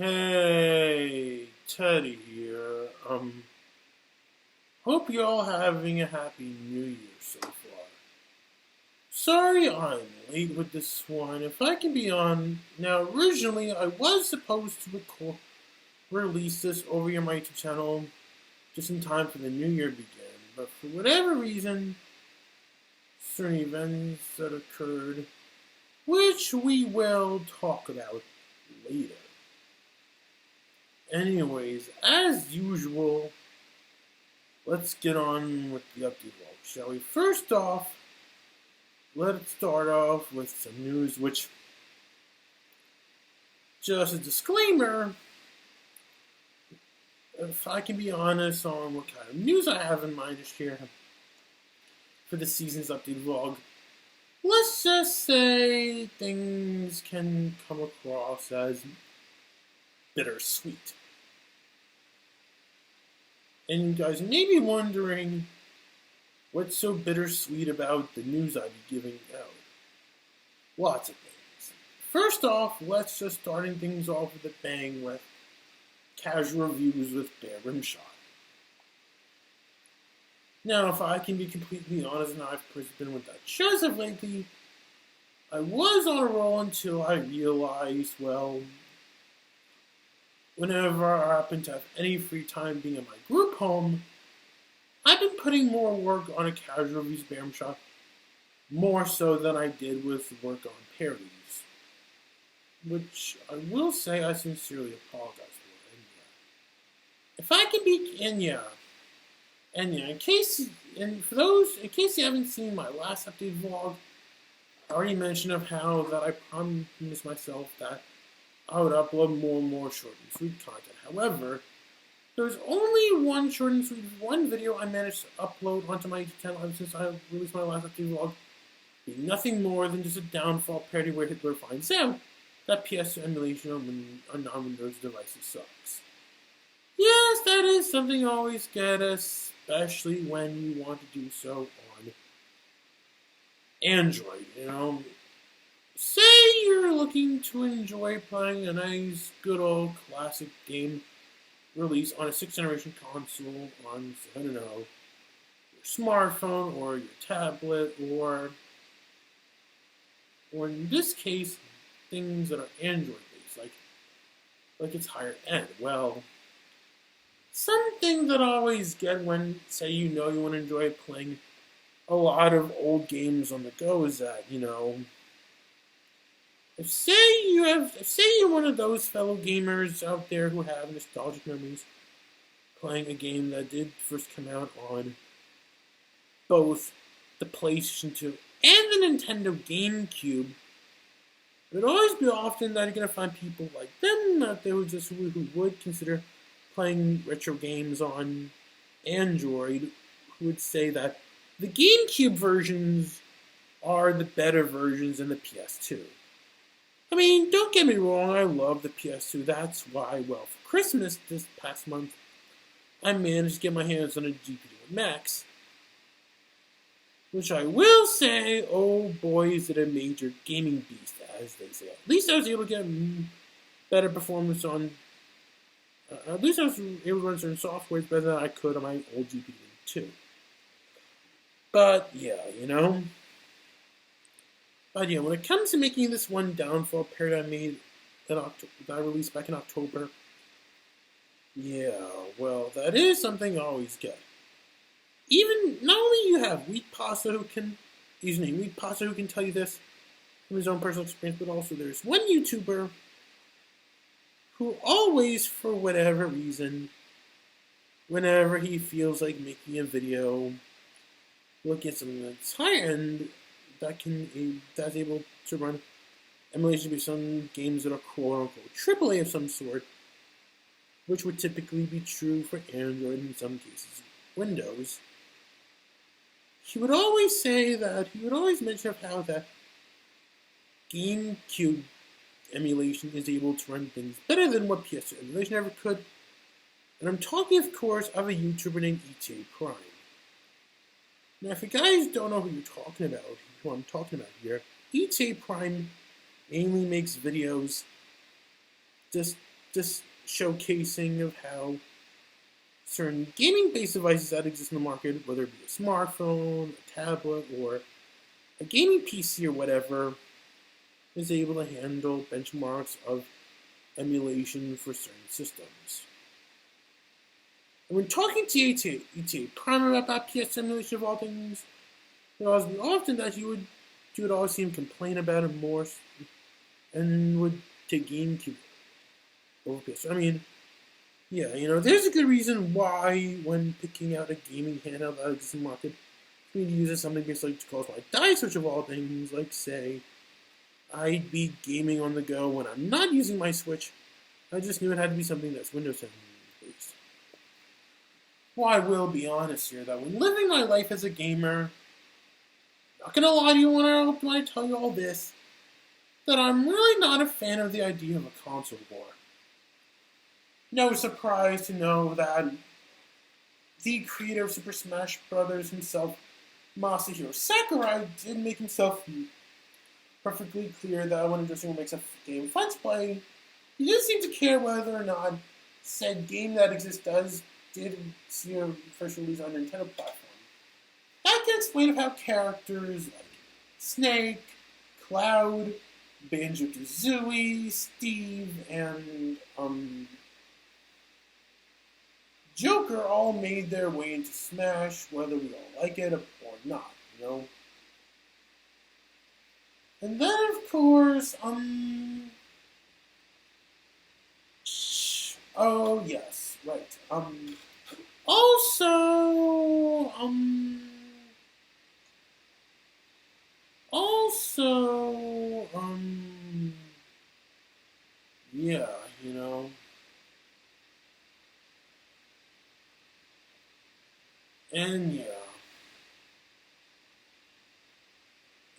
Hey, Teddy here. Hope you're all having a happy New Year so far. Sorry I'm late with this one. If I can be on, now originally I was supposed to release this over your my YouTube channel just in time for the New Year to begin, but for whatever reason, certain events that occurred, which we will talk about later. Anyways, as usual, let's get on with the update vlog, shall we? First off, let's start off with some news, which, just a disclaimer, if I can be honest on what kind of news I have in mind to share for the season's update vlog, let's just say things can come across as bittersweet. And you guys may be wondering what's so bittersweet about the news I'd be giving out. Lots of things. First off, let's just starting things off with a bang with casual reviews with Bear Rimshot. Now, if I can be completely honest, and I've been with that show as of lately, I was on a roll until I realized, well, whenever I happen to have any free time being in my group home, I've been putting more work on a casual reviews Bear Shot, more so than I did with work on parodies. Which I will say I sincerely apologize for. If I can be, in case you haven't seen my last update vlog, I already mentioned of how that I promised myself that I would upload more and more short and sweet content. However, there's only one video I managed to upload onto my YouTube channel ever since I released my last update vlog, being nothing more than just a downfall parody where Hitler finds out that PS2 emulation on non-Windows devices sucks. Yes, that is something you always get, especially when you want to do so on Android, Say you're looking to enjoy playing a nice, good old classic game released on a 6th generation console on, your smartphone or your tablet or in this case, things that are Android based, like it's higher end. Well, something that I always get when, say, you want to enjoy playing a lot of old games on the go is that, if you're one of those fellow gamers out there who have nostalgic memories playing a game that did first come out on both the PlayStation 2 and the Nintendo GameCube, it would always be often that you're going to find people like them out there who would consider playing retro games on Android, who would say that the GameCube versions are the better versions than the PS2. I mean, don't get me wrong, I love the PS2. That's why, for Christmas this past month, I managed to get my hands on a GPU Max. Which I will say, oh boy, is it a major gaming beast, as they say. At least I was able to get better performance on... at least I was able to run certain softwares better than I could on my old GPU too. But, when it comes to making this one downfall parody I made that I released back in October, that is something I always get. Even, not only you have Wheat Pasta who can tell you this from his own personal experience, but also there's one YouTuber who always, for whatever reason, whenever he feels like making a video, look at something that's higher end, that's able to run emulation based on games that are quote-unquote AAA of some sort, which would typically be true for Android and in some cases Windows. He would always mention of how that GameCube emulation is able to run things better than what PS2 emulation ever could. And I'm talking, of course, of a YouTuber named ETA Prime. Now, if you guys don't know who I'm talking about here, ETA Prime mainly makes videos just just showcasing of how certain gaming-based devices that exist in the market, whether it be a smartphone, a tablet, or a gaming PC or whatever, is able to handle benchmarks of emulation for certain systems. And when talking to ETA Primer about PS emulation of all things, it always be often that you would always see him complain about it more and would take GameCube over PS. I mean, yeah, there's a good reason why when picking out a gaming handheld that exists in the market, we use something basically called like die switch of all things, like say, I'd be gaming on the go when I'm not using my Switch. I just knew it had to be something that's Windows 7 based. Well, I will be honest here, that when living my life as a gamer, not gonna lie to you when I tell you all this, that I'm really not a fan of the idea of a console war. No surprise to know that the creator of Super Smash Bros. Himself, Masahiro Sakurai, did make himself perfectly clear that when addressing what makes a game fun to play, he doesn't seem to care whether or not said game that exists did see a first release on a Nintendo platform. That can explain how characters like Snake, Cloud, Banjo-Kazooie, Steve, and Joker all made their way into Smash, whether we all like it or not, And then, of course, oh, yes, right. Yeah, and yeah.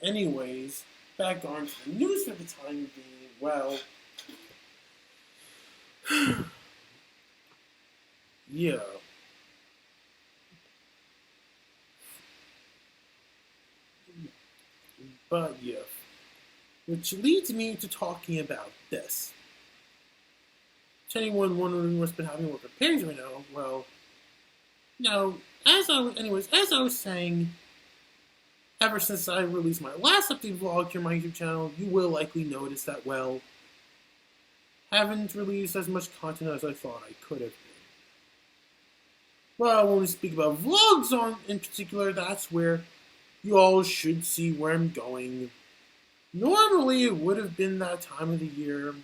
Anyways, back on to the news for the time being. Well, yeah. But yeah. Which leads me to talking about this. To anyone wondering what's been happening with the page right now, well, now, as I was saying, ever since I released my last update vlog here on my YouTube channel, you will likely notice that, well, haven't released as much content as I thought I could have been. Well, when we speak about vlogs in particular, that's where you all should see where I'm going. Normally, it would have been that time of the year.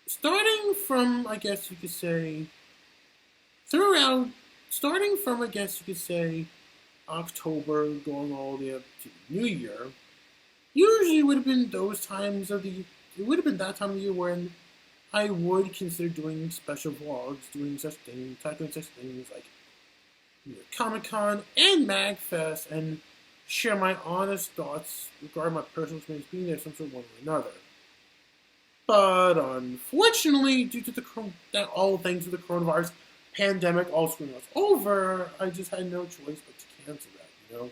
Starting from, I guess you could say, October, going all the way up to New Year, usually would have been those times of the, it would have been that time of the year when I would consider doing special vlogs, tackling such things like Comic-Con and MagFest, and share my honest thoughts regarding my personal experience being there some sort of one way or another. But unfortunately, due to all things with the coronavirus pandemic all screwing us over, I just had no choice but to cancel that,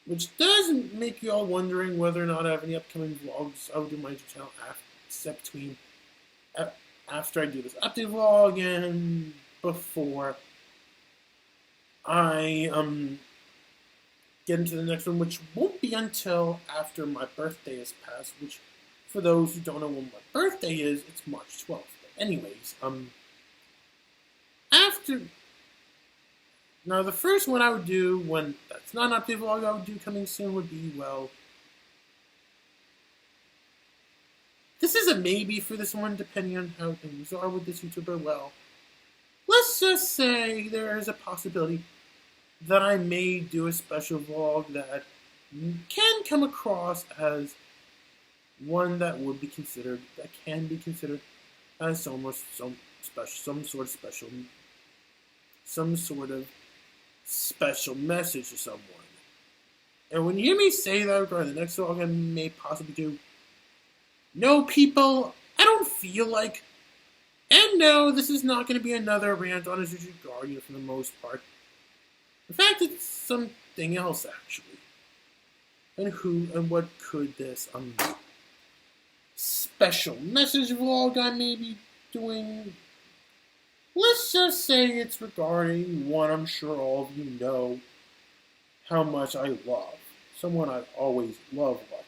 Which doesn't make you all wondering whether or not I have any upcoming vlogs I will do on my YouTube channel after I do this update vlog and before I get into the next one, which won't be until after my birthday has passed, which, for those who don't know when my birthday is, it's March 12th. But anyways, now the first one I would do, when that's not an update vlog I would do coming soon, would be, well, this is a maybe for this one, depending on how things are with this YouTuber. Well, let's just say there is a possibility that I may do a special vlog that can come across as one that can be considered as some sort of special message to someone. And when you hear me say that regarding the next vlog I may possibly do, no, people, I don't feel like, and no, this is not going to be another rant on a Zuzu Guardian for the most part. In fact, it's something else, actually. And what could this special message vlog I may be doing. Let's just say it's regarding one I'm sure all of you know how much I love. Someone I always love watching.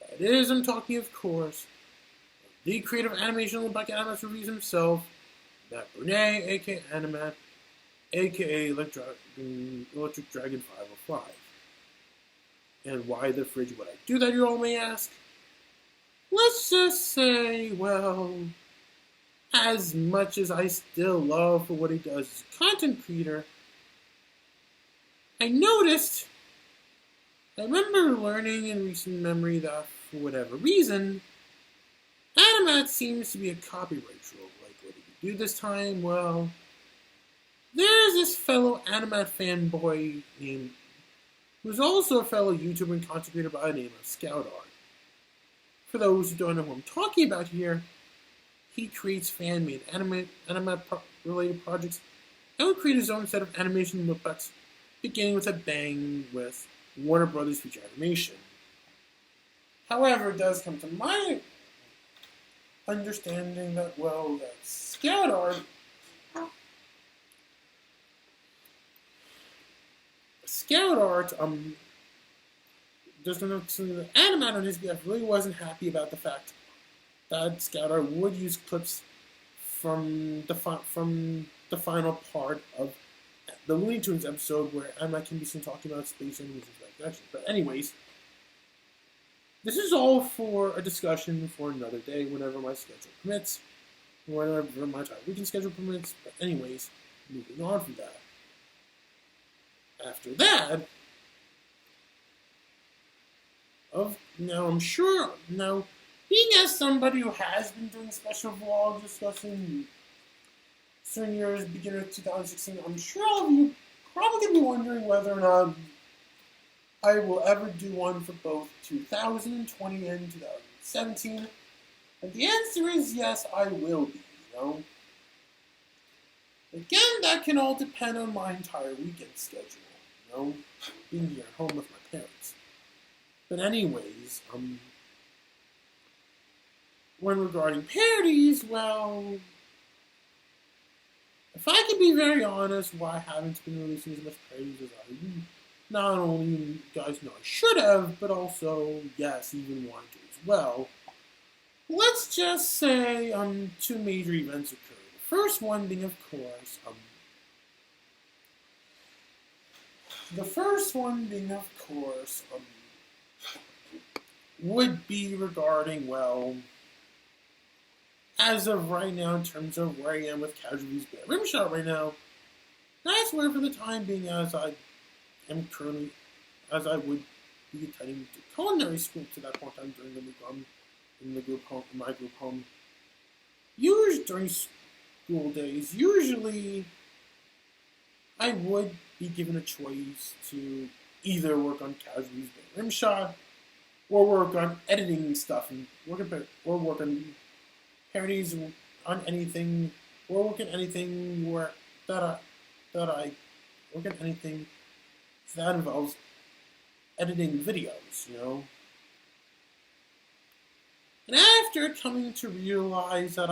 That is, I'm talking, of course, the creator of animation Olympic Animats Reviews himself, Matt Burnett, aka Animat, aka Electric Dragon 505. And why the fridge would I do that, you all may ask? Let's just say, well, as much as I still love for what he does as a content creator, I remember learning in recent memory that, for whatever reason, Animat seems to be a copyright troll. Like, what did he do this time? Well, there's this fellow Animat fanboy named, who's also a fellow YouTuber and content creator by the name of Scout Art. For those who don't know who I'm talking about here, he creates fan-made Animat-related projects and would create his own set of animation lookbacks, beginning with a bang with Warner Brothers feature animation. However, it does come to my understanding that, well, that Scout Art just noticing that Animat on his behalf really wasn't happy about the fact that Scout Art would use clips from the final part of the Looney Tunes episode where Animat can be seen talking about space and music like that. But anyways, this is all for a discussion for another day, whenever my schedule permits, whenever my weekend schedule permits. But anyways, moving on from that. After that, being as somebody who has been doing special vlogs discussing certain years, beginning of 2016, I'm sure all of you probably going to be wondering whether or not I will ever do one for both 2020 and 2017. And the answer is yes, I will be, Again, that can all depend on my entire weekend schedule, being here at home with my parents. But anyways, when regarding parodies, well, if I can be very honest, why I haven't been releasing as much parodies as I not only you guys know I should have, but also, yes, even want to as well. Let's just say two major events occurred. The first one being, of course, would be regarding, well, as of right now, in terms of where I am with Casualty's Bear Rimshot right now, I swear for the time being, as I would be attending to culinary school to that point in time during the week, in my group home. Usually during school days, I would be given a choice to either work on Casualty's Bear Rimshot, or work on editing stuff, and work on parodies on anything, or work on anything that involves editing videos, And after coming to realize that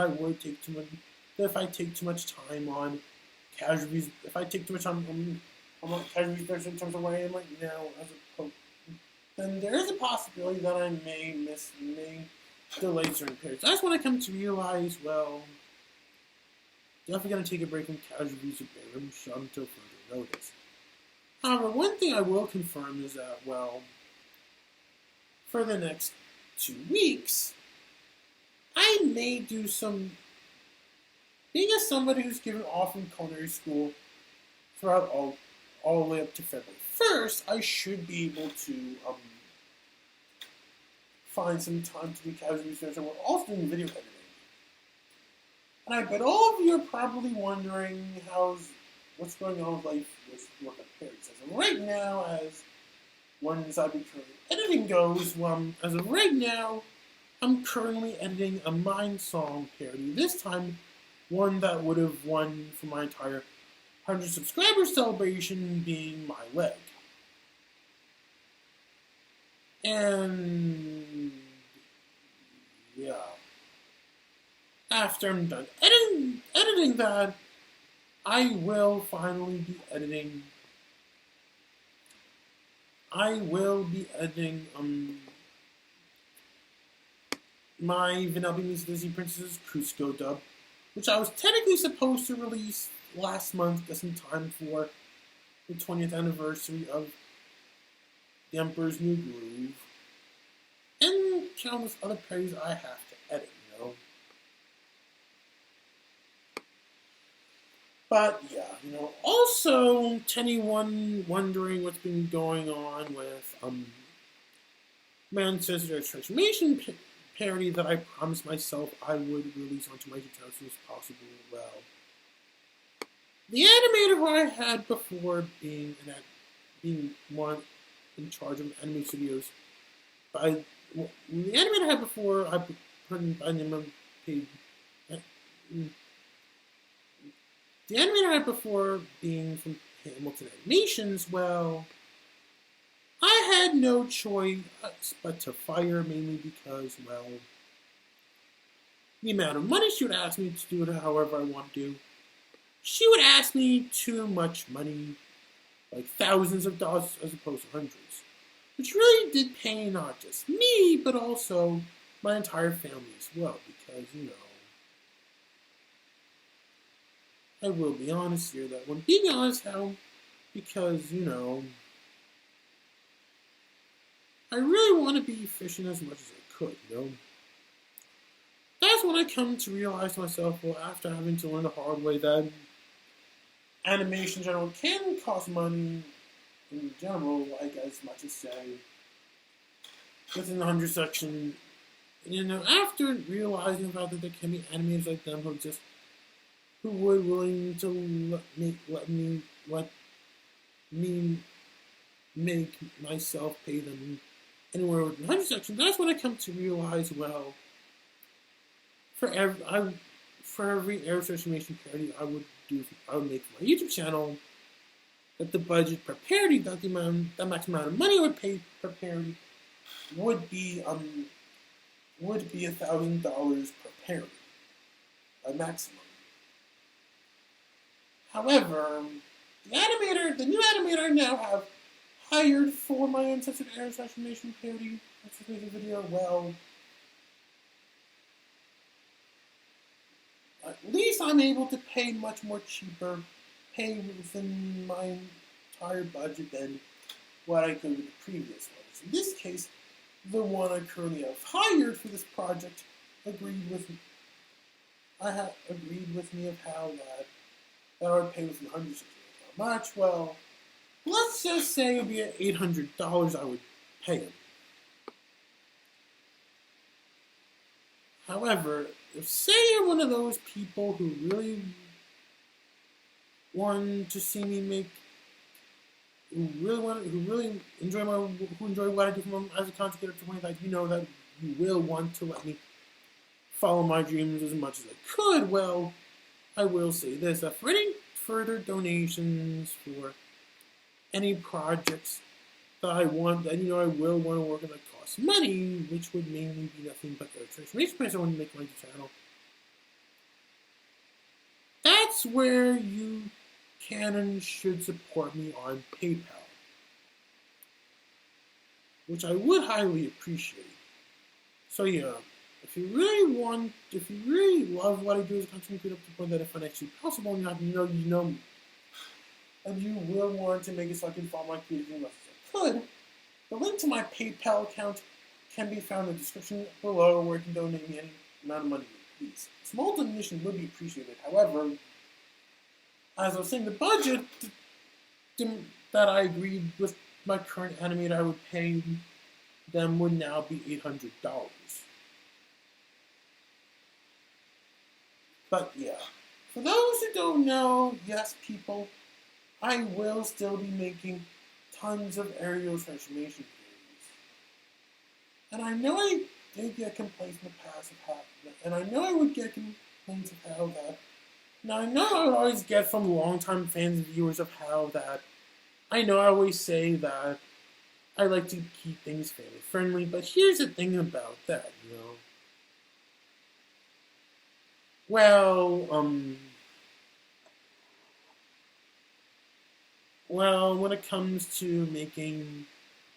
if I take too much time on Casualties, if I take too much time on Casualties in terms of where I am right now as a pope, then there is a possibility that I may delay certain periods. That's when I come to realize, well, definitely going to take a break from Casualties of Bear Rimshot until further notice. However, one thing I will confirm is that, well, for the next 2 weeks, I may do some, being as somebody who's given off in culinary school throughout all the way up to February 1st, I should be able to find some time to do casual research, and we're also doing video editing. And I bet all of you are probably wondering what's going on with life with work on parodies. As of right now, as I've currently editing goes, as of right now, I'm currently editing a Mind Song parody. This time, one that would have won for my entire 100 subscriber celebration, being My Leg. And after I'm done editing that, I will finally be editing. My Vanellope Meets Disney Princess Cusco dub, which I was technically supposed to release last month, just in time for the 20th anniversary of The Emperor's New Groove, and countless other parodies I have to edit, But yeah, also, to anyone wondering what's been going on with my Ancestor Transformation parody that I promised myself I would release onto my channel as soon as possible. Well, the animator who I had before being one in charge of anime studios, the animator I had before I put in by the name of Paid. The animator I had before being from Hamilton Animations, well, I had no choice but to fire, mainly because, well, the amount of money she would ask me to do it however I want to do. She would ask me too much money, like thousands of dollars as opposed to hundreds, which really did pain not just me, but also my entire family as well, because, I will be honest here that when being honest because, I really want to be efficient as much as I could, That's when I come to realize myself, well, after having to learn the hard way that animation in general can cost money in general, like as much as say, within the 100 section, after realizing about that there can be animators like them who would willing to let me make myself pay them anywhere within 100 sections. That's when I come to realize, well, for every air transformation parody I would make for my YouTube channel, that the budget per parody, that the maximum amount of money I would pay per parody would be $1,000 per parody, a maximum. However, the new animator I now have hired for my Uncensored Air Transformation parody video, well, at least I'm able to pay much more cheaper, pay within my entire budget than what I could with the previous ones. In this case, the one I currently have hired for this project agreed with me of how that I would pay within hundreds of dollars. How much? Well, let's just say it would be at $800 I would pay him. However, if say you're one of those people who really want to see me make, who really enjoy what I do as a content creator for that that you will want to let me follow my dreams as much as I could, well, I will say this, that for any further donations for any projects that I want, that I will want to work on that cost money, which would mainly be nothing but the transformation price I want to make my channel. That's where you can and should support me on PayPal, which I would highly appreciate. So yeah, if you really love what I do as a content creator, to the point that if financially possible, and and you will want to make it so I can follow my creative as much as I could, the link to my PayPal account can be found in the description below, where you can donate me any amount of money you please. Small donation would be appreciated. However, as I was saying, the budget that I agreed with my current animator I would pay them would now be $800. But yeah, for those who don't know, yes, people, I will still be making tons of aerial transformation theories. And I know I did get complaints in the past of how, and I know I would get complaints of how that. Now I know I would always get from longtime fans and viewers of how that. I know I always say that I like to keep things family friendly, but here's the thing about that, Well, when it comes to making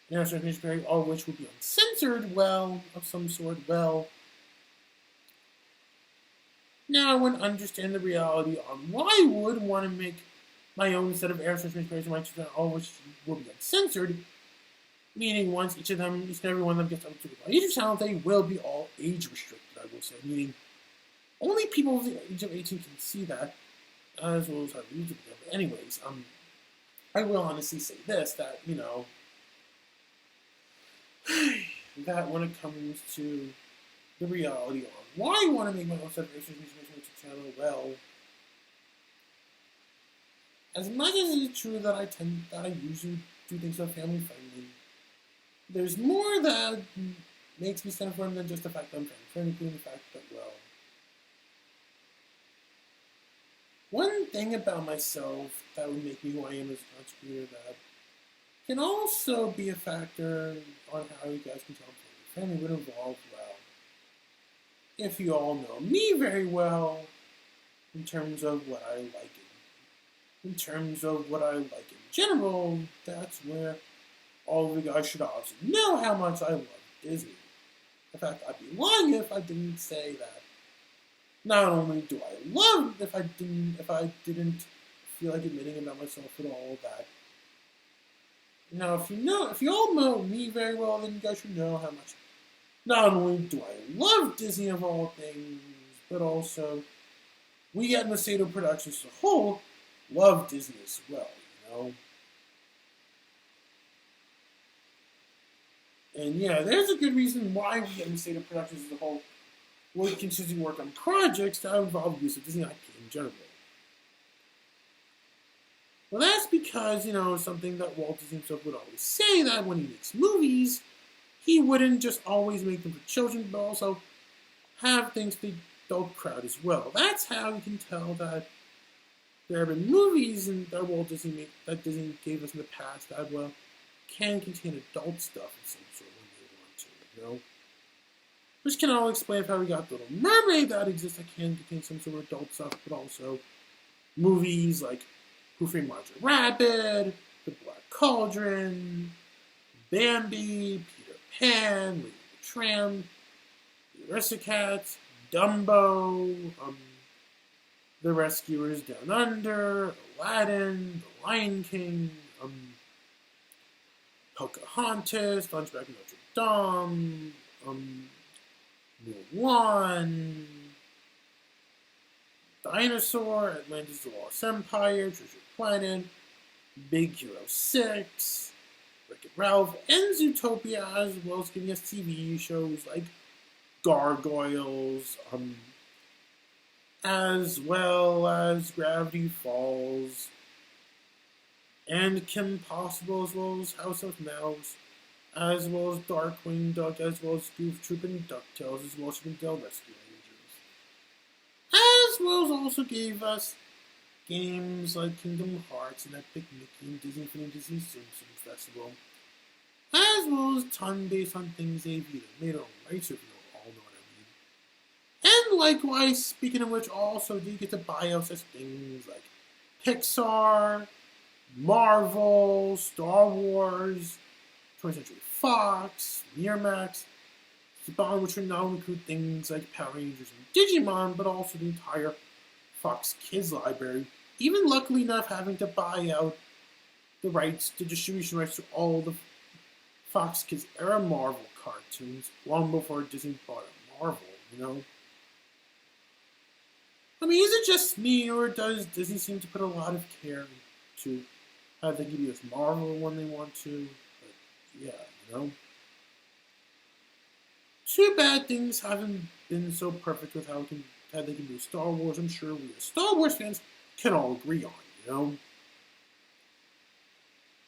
an Aerosmith music video, all of which would be uncensored, well, of some sort, well, now I wouldn't understand the reality on why I would want to make my own set of Aerosmith music videos on my channel, all of which will be uncensored, meaning once each and every one of them gets up to my YouTube channel, they will be all age restricted, I will say, meaning only people of the age of 18 can see that, as well as have a YouTube video. But anyways, I will honestly say this, that, that when it comes to the reality on why I want to make my own set of Aerosmith music videos on my YouTube channel, well, as much as it is true that I usually do things that are family friendly, there's more that makes me stand for them than just the fact that I'm family friendly, including the fact that, well, one thing about myself that would make me who I am as an entrepreneur that can also be a factor on how you guys can tell family would involve, well, if you all know me very well, in terms of what I like in terms of what I like in general, that's where all of you guys should also know how much I love Disney. In fact, I'd be lying if I didn't say that. Not only do I love if I didn't feel like admitting about myself at all that. Now, if you all know me very well, then you guys should know how much. Not only do I love Disney of all things, but also we at Macedo Productions as a whole love Disney as well, And yeah, there's a good reason why we at Macedo Productions as a whole would consistently work on projects that involve use of Disney IP in general. Well, that's because, something that Walt Disney himself would always say, that when he makes movies, he wouldn't just always make them for children, but also have things for the adult crowd as well. That's how you can tell that there have been movies that that Disney gave us in the past that, well, can contain adult stuff in some sort when they want to, Which can all explain how we got The Little Mermaid that exists that can contain some sort of adult stuff, but also movies like Who Framed Roger Rabbit, The Black Cauldron, Bambi, Peter Pan, Lady the Tramp, The Aristocats, Dumbo, The Rescuers Down Under, Aladdin, The Lion King, Pocahontas, Hunchback of Notre Dame, Mulan, Dinosaur, Atlantis the Lost Empire, Treasure Planet, Big Hero 6, Wreck-It Ralph, and Zootopia, as well as giving us TV shows like Gargoyles, as well as Gravity Falls, and Kim Possible, as well as House of Mouse, as well as Darkwing Duck, as well as Goof Troop and DuckTales, as well as Dale Rescue Rangers. As well as also gave us games like Kingdom Hearts and Epic Mickey and Disney Infinity Disney Simpsons Festival, as well as ton based on things they've either made or rights, if you all know what I mean. And likewise, speaking of which, also do you get to buy out such things like Pixar, Marvel, Star Wars, 20th Century Fox, Miramax, which would not include things like Power Rangers and Digimon, but also the entire Fox Kids library, even luckily enough having to buy out the distribution rights to all the Fox Kids era Marvel cartoons long before Disney bought up Marvel, I mean, is it just me, or does Disney seem to put a lot of care into how they can use Marvel when they want to? But yeah, Too bad things haven't been so perfect with how they can do Star Wars. I'm sure we as Star Wars fans can all agree on,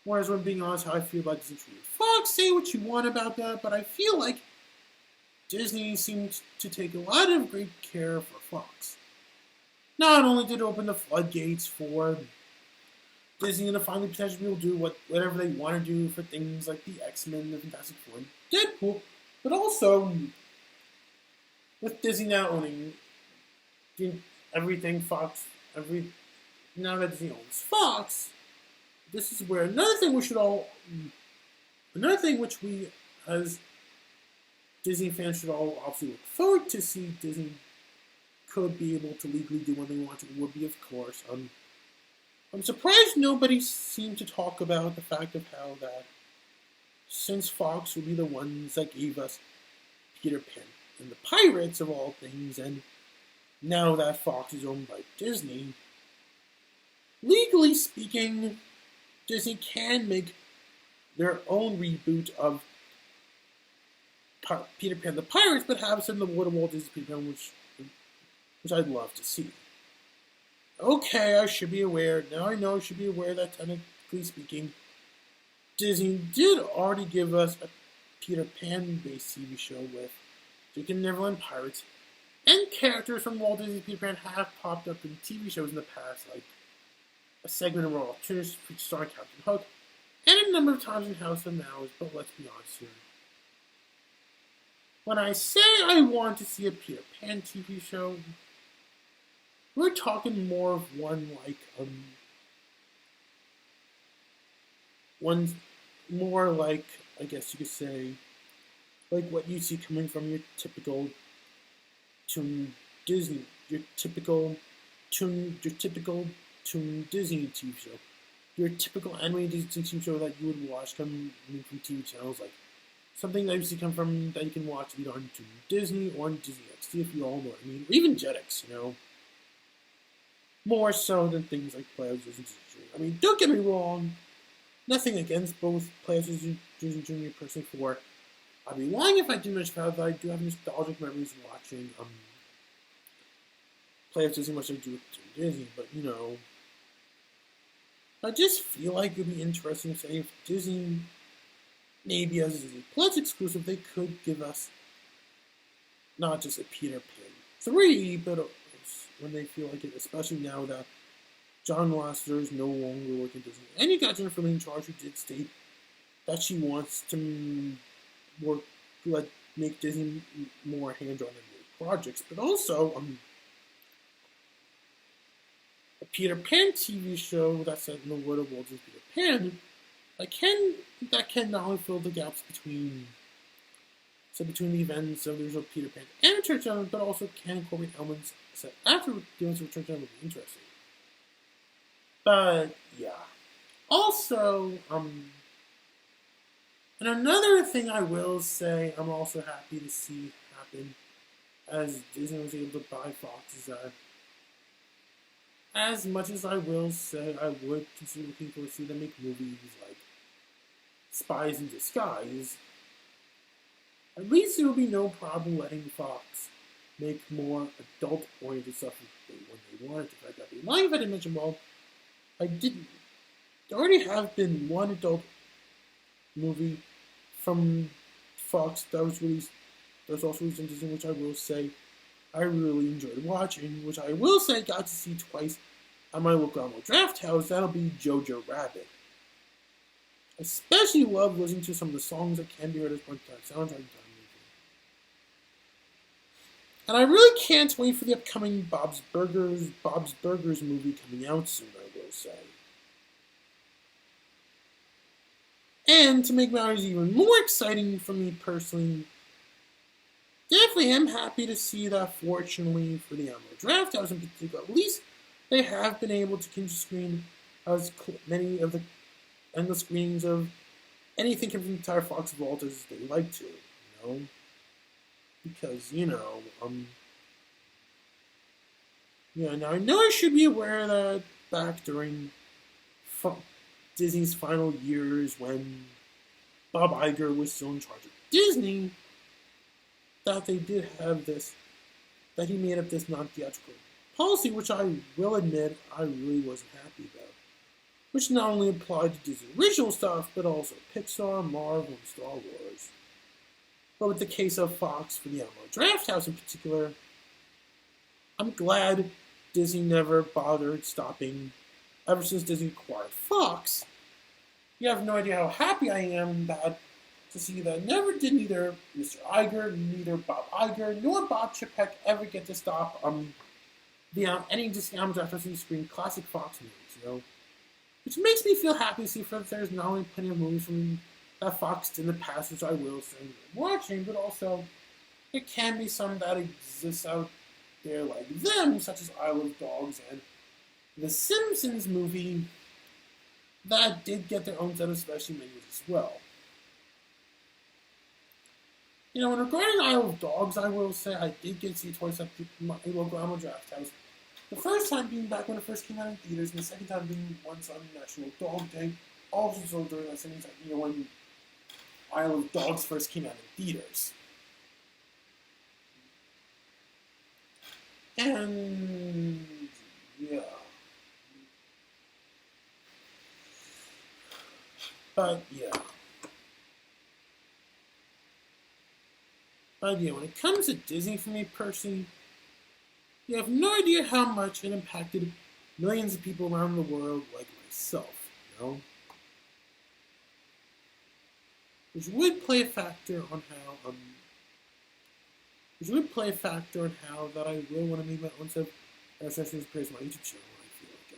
Whereas when being honest, how I feel about Disney treating Fox, say what you want about that, but I feel like Disney seems to take a lot of great care for Fox. Not only did it open the floodgates for Disney to finally potentially be able to do whatever they want to do for things like the X-Men, the Fantastic Four, and Deadpool, but also with Disney now owning everything Fox, now that Disney owns Fox, this is where another thing which we as Disney fans should all obviously look forward to see Disney could be able to legally do when they want to would be, of course. I'm surprised nobody seemed to talk about the fact of how that since Fox would be the ones that gave us Peter Pan and the Pirates of all things, and now that Fox is owned by Disney, legally speaking, Disney can make their own reboot of Peter Pan and the Pirates, but have some of the Walt Disney Peter Pan, which I'd love to see. Okay, I should be aware. Now I know I should be aware that technically speaking, Disney did already give us a Peter Pan-based TV show with Jake and Neverland Pirates, and characters from Walt Disney Peter Pan have popped up in TV shows in the past, like a segment of Royal Tunes starring Captain Hook, and a number of times in House of Mouse, but let's be honest here. When I say I want to see a Peter Pan TV show, we're talking more of one more like, I guess you could say, like what you see coming from your typical Disney TV show. Your typical animated Disney TV show that you would watch coming from TV channels, like something that you see come from that you can watch either on Disney or on Disney XD, if you all know what I mean, or even Jetix, more so than things like Playhouse Disney Junior. I mean, don't get me wrong, nothing against both Playhouse Disney Junior personally for. I'd be lying if I didn't mention that I do have nostalgic memories watching Playhouse Disney much as I do with Disney, but I just feel like it'd be interesting to say if Disney, maybe as a Disney Plus exclusive, they could give us not just a Peter Pan 3, but when they feel like it, especially now that John Lasseter is no longer working at Disney. And you got Jennifer Lee in charge, who did state that she wants to make Disney more hands-on in projects, but also a Peter Pan TV show that's set in the world of Walt Disney Peter Pan that can not only fill the gaps between the events of the original Peter Pan and Return to Neverland, but also can incorporate elements set after the events of Return to Neverland would be interesting. But yeah. Also, and another thing I will say I'm also happy to see happen as Disney was able to buy Fox is that as much as I will say I would consider looking forward to see them make movies like Spies in Disguise, at least there will be no problem letting Fox make more adult-oriented stuff when they want it. In fact, I'd be lying if I didn't mention, well, there already have been one adult movie from Fox that was also released on Disney, which I will say I really enjoyed watching, which I will say got to see twice at my local Alamo Draft House. That'll be Jojo Rabbit. I especially love listening to some of the songs that can be heard as part of the soundtrack. And I really can't wait for the upcoming Bob's Burgers movie coming out soon, I will say. And to make matters even more exciting for me personally, definitely am happy to see that, fortunately, for the Alamo Draft House in particular, at least they have been able to continue to screen as many of the endless screenings of anything from the entire Fox vault as they like to, Because, now I know I should be aware that back during Disney's final years when Bob Iger was still in charge of Disney, that they did have that he made up this non-theatrical policy, which I will admit I really wasn't happy about. Which not only applied to Disney original stuff, but also Pixar, Marvel, and Star Wars. But with the case of Fox for the Alamo Draft House in particular, I'm glad Disney never bothered stopping ever since Disney acquired Fox. You have no idea how happy I am to see that never did neither Mr. Iger, neither Bob Iger, nor Bob Chapek ever get to stop any discount after screen classic Fox movies, which makes me feel happy to see that there's not only plenty of movies from that Fox did in the past, which I will say watching, but also there can be some that exist out there like them, such as I Love Dogs and the Simpsons movie that did get their own set of special menus as well. And regarding Isle of Dogs, I will say I did get to see it twice at my local Alamo Draft House. The first time being back when it first came out in theaters, and the second time being once on National Dog Day, also during that same time, when Isle of Dogs first came out in theaters. And yeah. But yeah, when it comes to Disney for me personally, you have no idea how much it impacted millions of people around the world like myself, Which would play a factor on how, that I will want to make my own set of accessories praise my YouTube channel when I feel like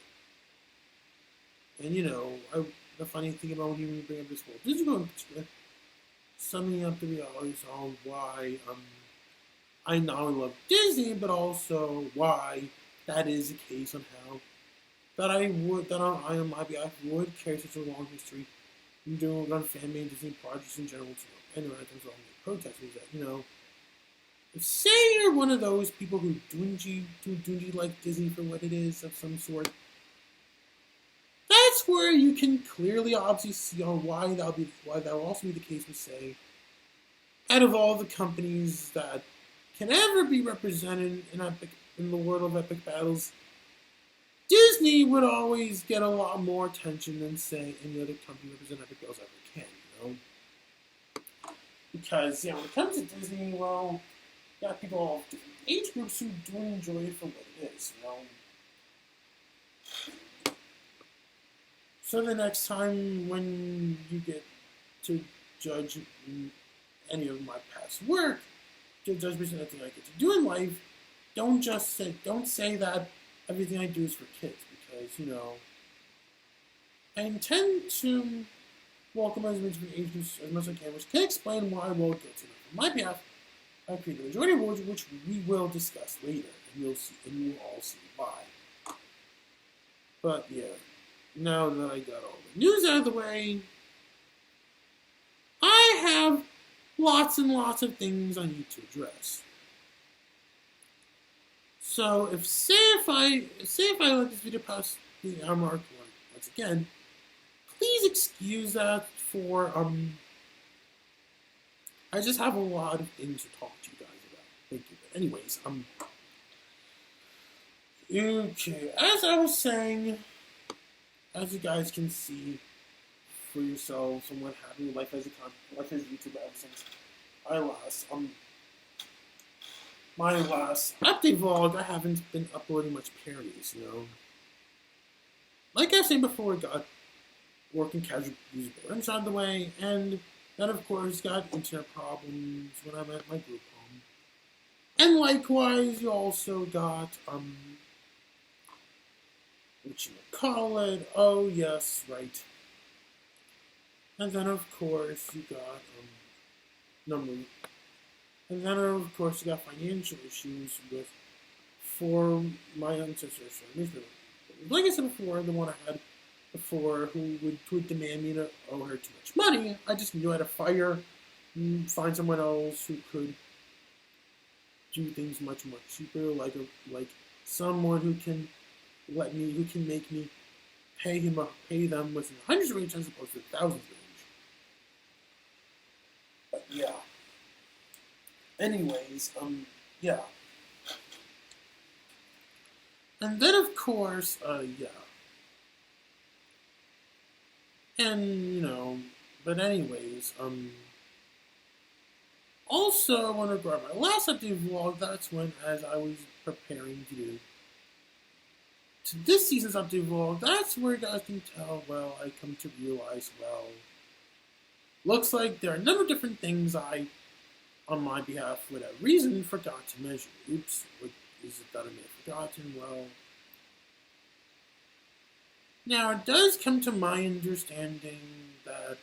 it. And the funny thing about when you bring up this Walt Disney World in particular, summing up the realities on why I not only love Disney, but also why that is the case, on how that I on my behalf would carry such a long history in doing on fan-made Disney projects in general, and around things along the protesting that, if say you're one of those people who do like Disney for what it is of some sort, that's where you can clearly obviously see why that will also be the case with, say, out of all the companies that can ever be represented in the world of epic battles, Disney would always get a lot more attention than, say, any other company representing epic battles ever can, Because, when it comes to Disney, well, you got people of different age groups who do enjoy it for what it is, So the next time when you get to judge any of my past work, to judge me on anything I get to do in life, don't say that everything I do is for kids, because, I intend to welcome as many different age groups as much as I can, which can explain why I will get to them. On my behalf, I created a majority awards, which we will discuss later, and you will all see why. But yeah, now that I got all the news out of the way, I have lots and lots of things I need to address. So if I let this video pass the hour mark once again, please excuse that for I just have a lot of things to talk to you guys about. Thank you. But anyways, okay, as I was saying, as you guys can see for yourselves and what happened with life as YouTube ever since my last update vlog, I haven't been uploading much parodies, Like I said before, I got working casual music out of the way, and then of course got internet problems when I'm at my group home. And likewise, you also got, oh yes, right. And then of course you got, and then, of course, you got financial issues for my ancestors. Like I said before, the one I had before who would demand me to owe her too much money, I just knew how to find someone else who could do things much more cheaper, like someone who can make me pay them within hundreds of range as opposed to thousands of range. But yeah. Anyways, yeah. And then, of course, yeah. And, but anyways, also, I want to grab my last update vlog. That's when, as I was preparing to do to this season's update vlog, that's where you guys can tell, well, I come to realize, well, looks like there are a number of different things I, on my behalf, for whatever reason, forgot to measure. Oops, Is it that I may have forgotten? Well, now it does come to my understanding that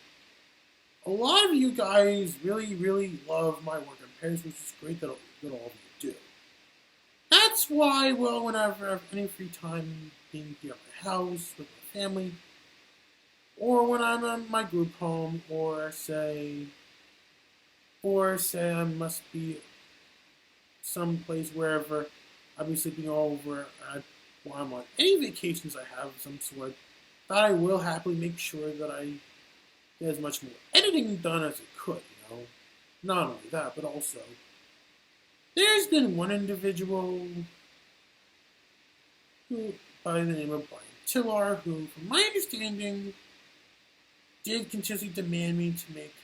a lot of you guys really, really love my work on pairs, which is great that all of you do. That's why, well, whenever I have any free time being here at my house with my family, or when I'm at my group home, or say I must be someplace wherever I'll be sleeping over at while I'm on any vacations I have of some sort, that I will happily make sure that I get as much more editing done as it could, you know. Not only that, but also there's been one individual who, by the name of Brian Tillar, who, from my understanding, did continuously demand me to make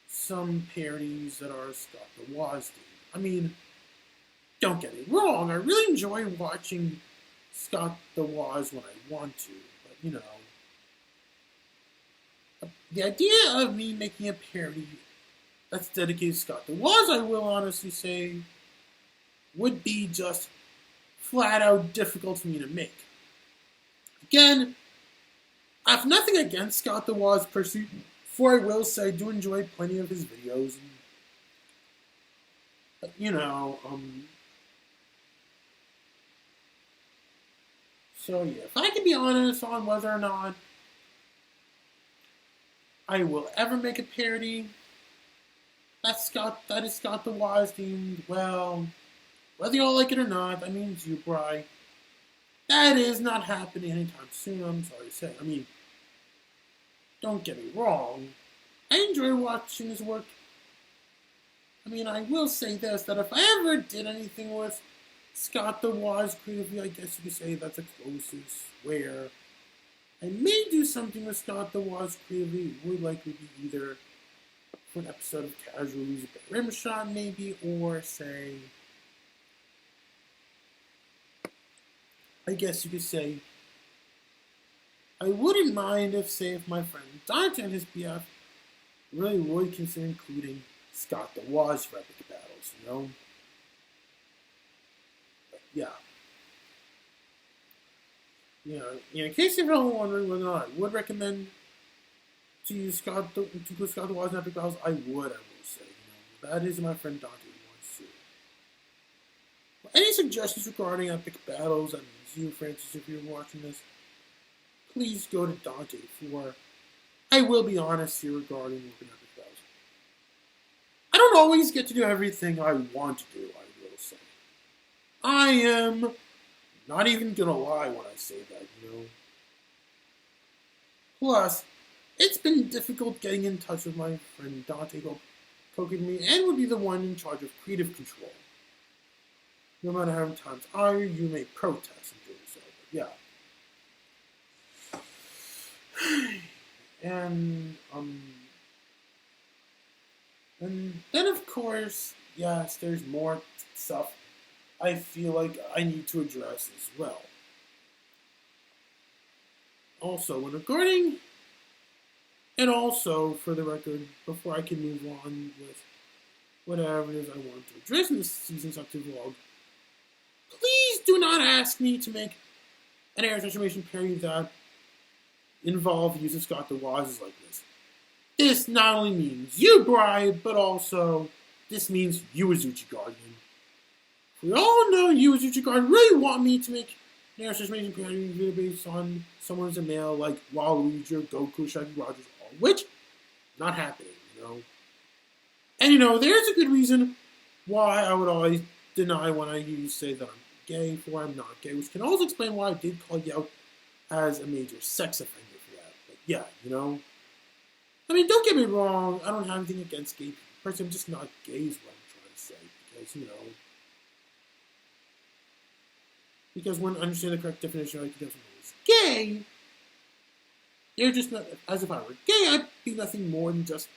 some parodies that are Scott the Woz themed. I mean, don't get me wrong, I really enjoy watching Scott the Woz when I want to, but you know, the idea of me making a parody that's dedicated to Scott the Woz, I will honestly say, would be just flat out difficult for me to make. Again, I have nothing against Scott the Woz per se, for I will say I do enjoy plenty of his videos. And, you know, so yeah, if I can be honest on whether or not I will ever make a parody that is Scott the Woz themed, well, whether y'all like it or not, that means you, Bri. That is not happening anytime soon, I'm sorry to say. I mean, don't get me wrong, I enjoy watching his work. I mean, I will say this, that if I ever did anything with Scott the Woz creatively, I guess you could say that's the closest, where I may do something with Scott the Woz creatively. It would likely be either for an episode of Casualties with Rimshot, maybe, or say, I guess you could say, I wouldn't mind if my friend Dante and his BF really would consider including Scott the Woz for epic battles, you know? But yeah. You know, in case you're wondering whether or not I would recommend to use to put Scott the Woz in epic battles, I will say, you know. That is my friend Dante wants to. Well, any suggestions regarding epic battles, that means you, Francis, if you're watching this, please go to Dante for, I will be honest here regarding working epic battles. I don't always get to do everything I want to do, I will say. I am not even gonna lie when I say that, you know. Plus, it's been difficult getting in touch with my friend Dante, who coached me and would be the one in charge of creative control. No matter how many times you may protest in doing so, but yeah. And then of course, yes, there's more stuff I feel like I need to address as well. Also, also for the record, before I can move on with whatever it is I want to address in this season's active vlog, please do not ask me to make an air transformation parody that involve using Scott the Woz's like this. This not only means you, Bri, but also this means you, Azuchi Guardian. We all know you, Azuchi Guardian, really want me to make an air transformation parody video based on someone as a male like Waluigi or Goku, Shaggy Rogers, all which not happening, you know. And you know, there's a good reason why I would always deny when I say that I'm gay for I'm not gay, which can also explain why I did call you out as a major sex offender for that. But yeah, you know. I mean, don't get me wrong, I don't have anything against gay people. Personally, I'm just not gay is what I'm trying to say. Because, you know, because when understanding the correct definition, I think someone is gay, they're just not, as if I were gay, I'd be nothing more than just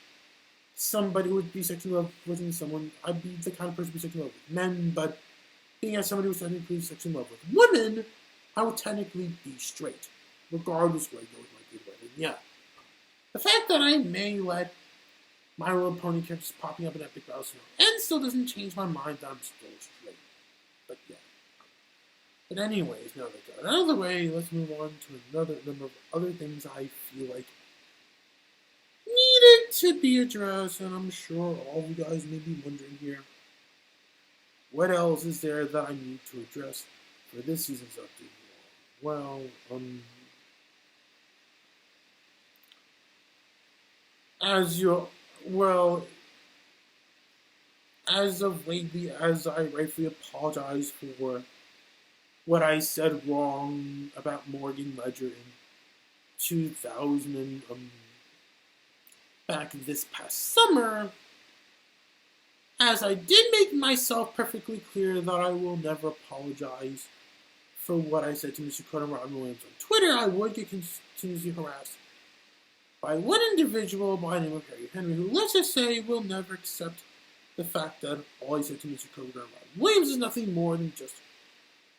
somebody who would be sexually in love with someone. I'd be the kind of person who would be sexually in love with men, but being as somebody who's technically sexually in love with women, I would technically be straight, regardless where I go with my good women. Yeah. The fact that I may let My Little Pony characters popping up in epic battles and still doesn't change my mind that I'm still straight. But But anyways, now that I got out of the way, let's move on to another number of other things I feel like needed to be addressed, and I'm sure all of you guys may be wondering here, what else is there that I need to address for this season's update? Well, as you well, as of lately, as I rightfully apologize for what I said wrong about Morgan Ledger in 2000 and back this past summer, as I did make myself perfectly clear that I will never apologize for what I said to Mr. Conan Robin Williams on Twitter, I would get continuously harassed by one individual by the name of Harry Henry, who, let's just say, will never accept the fact that all I said to Mr. Conan Robin Williams is nothing more than just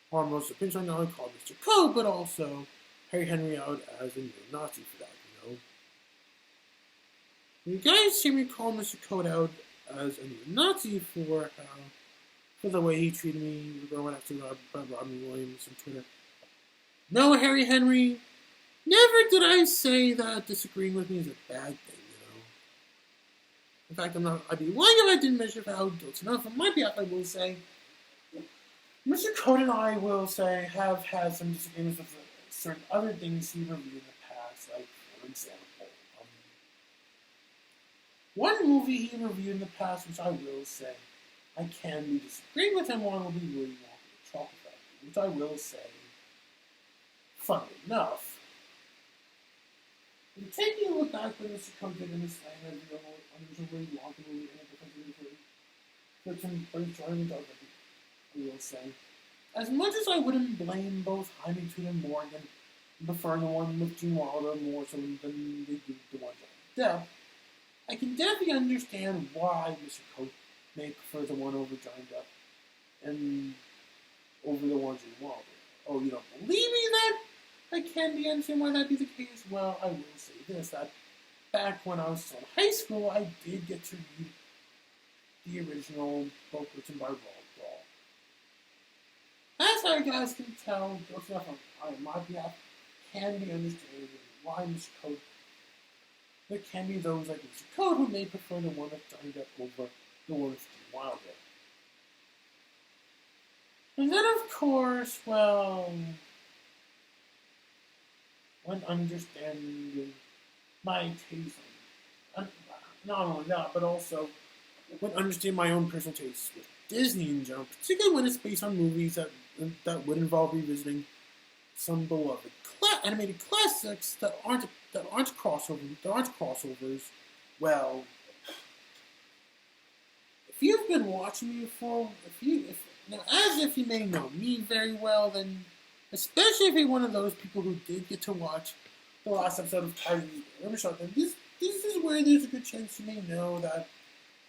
harmless opinion. I not only call Mr. Code, but also Harry Henry out as a neo-Nazi for that, you know. You guys see me call Mr. Code out as a neo-Nazi for the way he treated me going after Robin Williams on Twitter. No, Harry Henry, never did I say that disagreeing with me is a bad thing, you know. In fact, I'd be lying if I didn't measure how guilty enough. On my behalf, I will say, Mr. Code and I will say have had some disagreements with certain other things he reviewed in the past, like, for example, one movie he reviewed in the past, which I will say I can be disagreeing with him on, will be Willy Wonka the Chocolate Factory, which I will say, funnily enough, in taking a look back when Mr. Code did in his slang review on the Willy Wonka movie and the different for some very charming dog, I will say, as much as I wouldn't blame both Jaimetud and Morgan, preferring the one with Gene Wilder more so than they do the one with Depp, I can definitely understand why Mr. Code may prefer the one over Johnny Depp and over the one Gene Wilder. Oh, you don't believe me that I can be understand why that'd be the case? Well, I will say this, that back when I was still in high school, I did get to read the original book written by Roald Dahl. As I guys can tell, those enough on my behalf can be understood why Mr. Code. There can be those like Mr. Code who may prefer the one with Johnny Depp over the one with Gene Wilder. And then, of course, well, when understanding my taste, not only that, but also when understanding my own personal tastes with Disney in general, particularly when it's based on movies that would involve revisiting some beloved animated classics that aren't crossovers. Well, if you've been watching me for, if you may know me very well, then especially if you're one of those people who did get to watch the last episode of Tiger's Barbershop, then this is where there's a good chance you may know that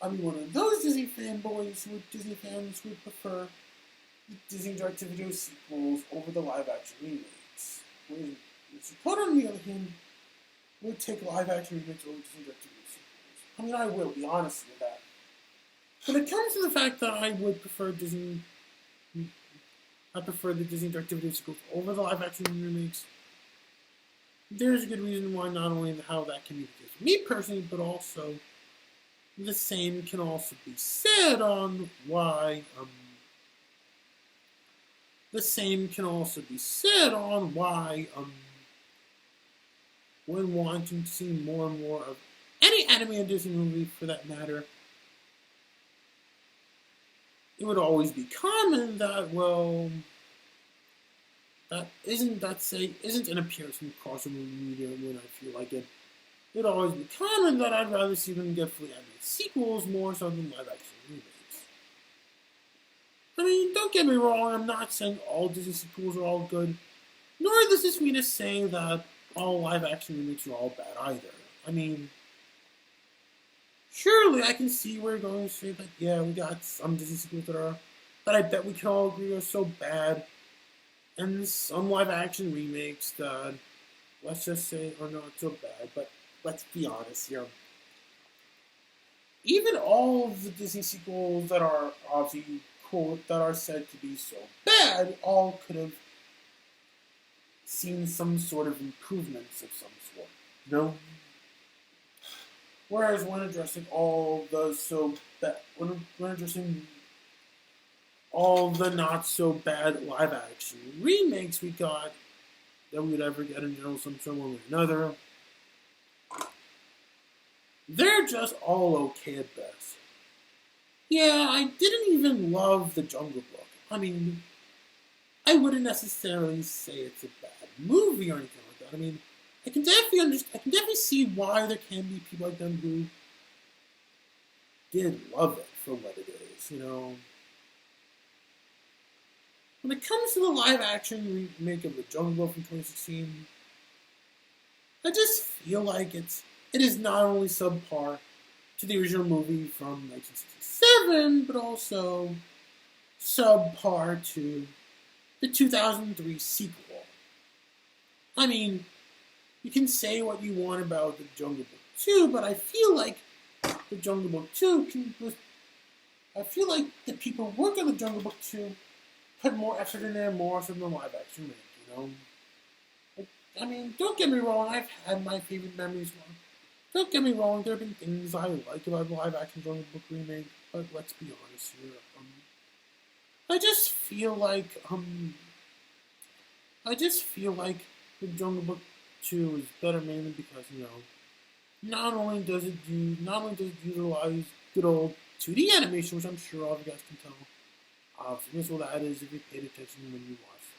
I'm one of those Disney fans who would prefer the Disney direct-to-video sequels over the live-action remakes. Mr. Code, on the other hand, would take live-action remakes over Disney direct-to-video sequels. I mean, I will be honest with that. When it comes to the fact that I would prefer the Disney direct-to-video sequels over the live-action remakes, there's a good reason why, not only how that can be the case for me personally, but also the same can also be said on why, when wanting to see more and more of any animated Disney movie for that matter, it would always be common that, well, that isn't an appearance from crossover media when I feel like it. It'd always be common that I'd rather see them get fully animated sequels more so than live action remakes. I mean, don't get me wrong, I'm not saying all Disney sequels are all good, nor does this mean to say that all live action remakes are all bad either. I mean, surely I can see where you're going to say that, yeah, we got some Disney sequels that I bet we can all agree are so bad, and some live action remakes that, let's just say, are not so bad, but let's be honest here. Even all of the Disney sequels that are obviously cool, that are said to be so bad all could have seen some sort of improvements of some sort. You know? Whereas when addressing all the so bad, when addressing all the not so bad live action remakes we got that we would ever get in general, some sort one way or another, they're just all okay at best. Yeah, I didn't even love The Jungle Book. I mean, I wouldn't necessarily say it's a bad movie or anything like that. I mean, I can definitely see why there can be people like them who did love it for what it is, you know. When it comes to the live action remake of The Jungle Book from 2016, I just feel like it is not only subpar to the original movie from 1967, but also subpar to the 2003 sequel. I mean, you can say what you want about The Jungle Book 2, but I feel like The Jungle Book 2 I feel like the people working on The Jungle Book 2 put more effort in there, more so than the live action remake, you know? I mean, don't get me wrong, I've had my favorite memories. Don't get me wrong, there have been things I like about the live action Jungle Book remake, but let's be honest here. I just feel like the Jungle Book 2 is better mainly because, you know, not only does it utilize good old 2D animation, which I'm sure all of you guys can tell how useful that is if you paid attention when you watched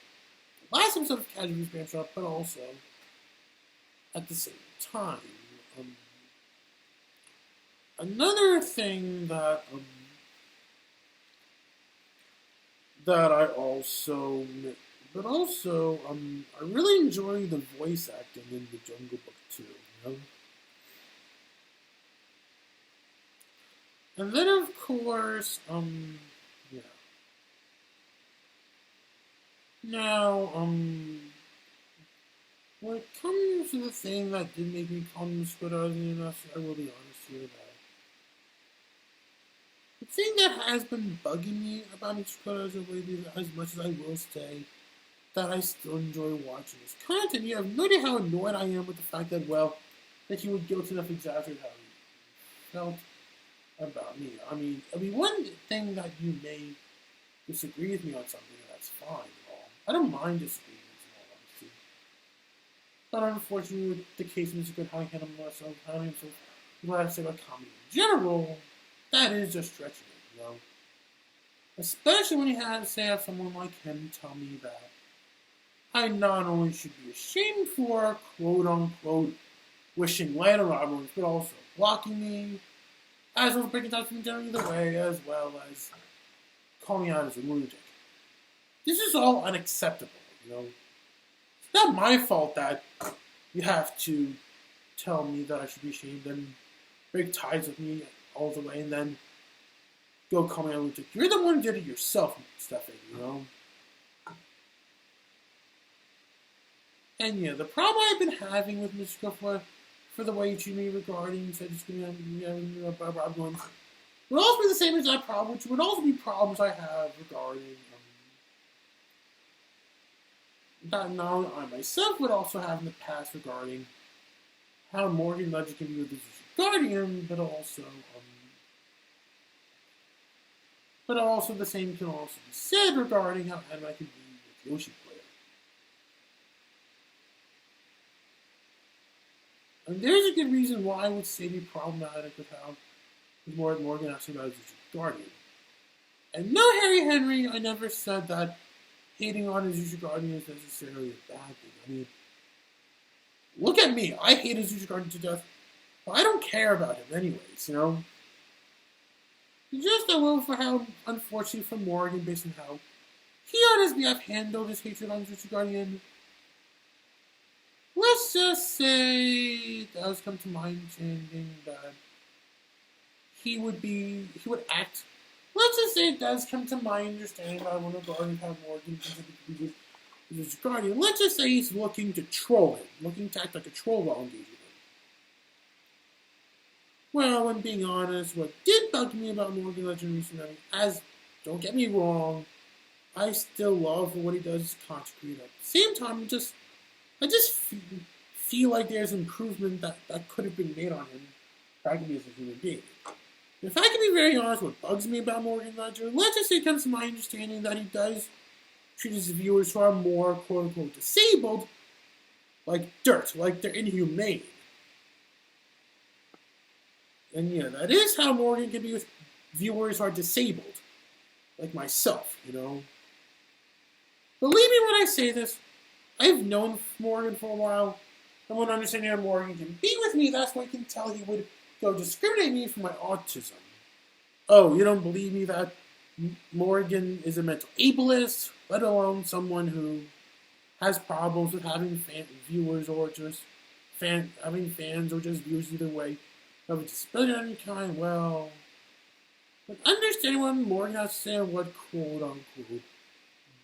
the last episode of Casual Spam Shop, but also at the same time. Another thing that I also I really enjoy the voice acting in The Jungle Book 2, you know? And then of course, yeah. Now, when it comes to the thing that did make me calm the squid out of the enough, I will be honest here that the thing that has been bugging me about Mixed lately, as much as I will say that I still enjoy watching his content, you have no idea how annoyed I am with the fact that, well, that he would guilt enough exaggerate how he felt about me. I mean, one thing that you may disagree with me on something, that's fine at all. I don't mind disagreeing with all honesty. But unfortunately, with the case of Mr. How he handled himself, what I say about comedy in general, that is just stretching it, you know? Especially when you have to have someone like him tell me that I not only should be ashamed for, quote unquote, wishing light on Roberts, but also blocking me, as well as breaking down from generally either way, as well as calling me out as a lunatic. This is all unacceptable, you know? It's not my fault that you have to tell me that I should be ashamed and break ties with me all the way and then go call me a lunatic. You're the one who did it yourself, Stefan, you know? And yeah, the problem I've been having with Mr. Griffith for the way you treat me regarding such as problems would also be the same as that problem, which would also be problems I have regarding that not only I myself would also have in the past regarding how Morgan Ledger can be with his Guardian, but also the same can also be said regarding how Emma can be with Yoshi player. And there's a good reason why I would say be problematic with how Morgan actually knows his Guardian. And no, Harry Henry, I never said that hating on his Zuzu Guardian is necessarily a bad thing. I mean, look at me. I hate his Zuzu Guardian to death. But I don't care about him anyways, you know? Just a little for how, unfortunately for Morgan, based on how he on his behalf handled his hatred on Zuzu Guardian. Let's just say it does come to mind changing that he would act. Let's just say it does come to my understanding that I want to Guardian have Morgan with his Guardian. Let's just say he's looking to troll him, looking to act like a troll while engaging him. Well, when being honest, what did bug me about Morgan Legend recently, don't get me wrong, I still love what he does as content creator. At the same time, I just feel like there's improvement that could have been made on him practically as a human being. If I can be very honest, what bugs me about Morgan Ledger, let's just say it comes to my understanding that he does treat his viewers who are more quote unquote disabled like dirt, like they're inhumane. And yeah, that is how Morgan can be with viewers who are disabled, like myself, you know. Believe me when I say this, I've known Morgan for a while, and when understanding how Morgan can be with me, that's why I can tell he would go discriminate me for my autism. Oh, you don't believe me that Morgan is a mental ableist, let alone someone who has problems with having viewers or just having fans or just viewers either way of a disability of any kind? Well, but understanding what Morgan has to say and what quote unquote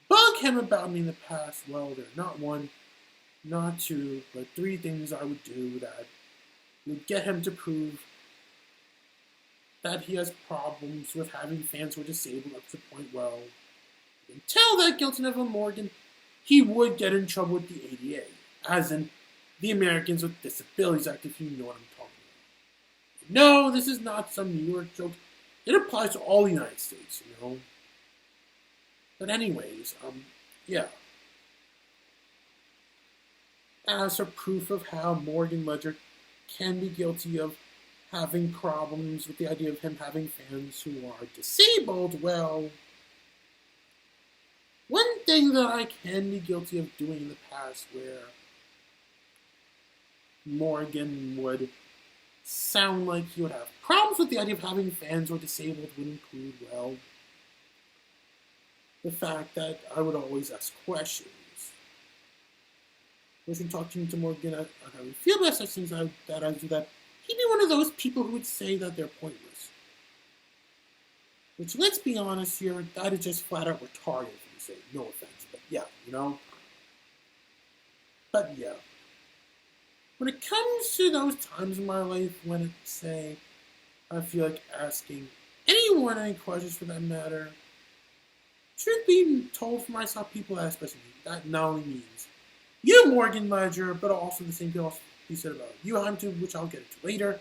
bug him about me in the past, well, there are not one, not two, but three things I would do that would get him to prove that he has problems with having fans who are disabled up to the point, well, you can tell that guilty of Morgan, he would get in trouble with the ADA, as in the Americans with Disabilities Act, if you know what I'm talking about. No, this is not some New York joke. It applies to all the United States, you know. But anyways, yeah. As for proof of how Morgan Ledger can be guilty of having problems with the idea of him having fans who are disabled, well, one thing that I can be guilty of doing in the past where Morgan would sound like he would have problems with the idea of having fans who are disabled would include, well, the fact that I would always ask questions. When talking to Morgan on how we feel about such things that I do that, he'd be one of those people who would say that they're pointless. Which, let's be honest here, that is just flat out retarded if you say, no offense, but yeah, you know? But yeah. When it comes to those times in my life when it's, say, I feel like asking anyone any questions for that matter, truth being told for myself, people ask questions. That not only means you, Morgan Ledger, but also the same thing also he said about you, Hunter, which I'll get into later,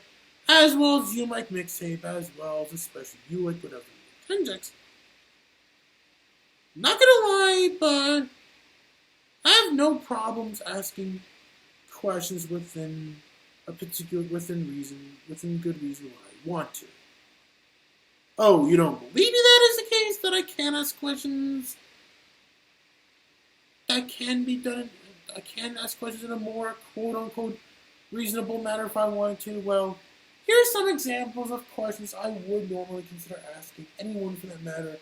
as well as you, Mike Mixtape, as well as especially you, like whatever, Tenjix. Not gonna lie, but I have no problems asking questions within a particular, within good reason why I want to. Oh, you don't believe me that is the case? That I can ask questions that can be done, I can ask questions in a more quote-unquote reasonable manner if I wanted to? Well, here are some examples of questions I would normally consider asking anyone for that matter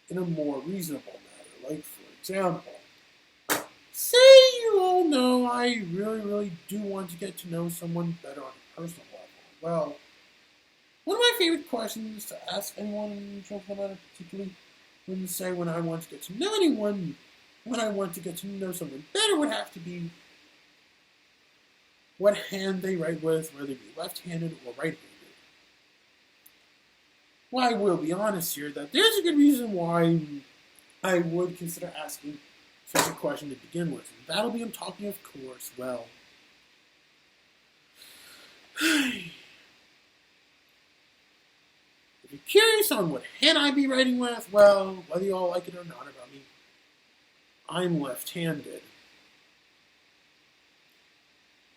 in a more reasonable manner. Like, for example, say you all know I really do want to get to know someone better on a personal level. Well, one of my favorite questions to ask anyone in the matter, particularly when I want to get to know anyone, when I want to get to know someone better, would have to be what hand they write with, whether it be left-handed or right-handed. Well, I will be honest here that there's a good reason why I would consider asking such a question to begin with. And that'll be, I'm talking, of course, well, if you're curious on what hand I'd be writing with, well, whether you all like it or not about me, I'm left-handed.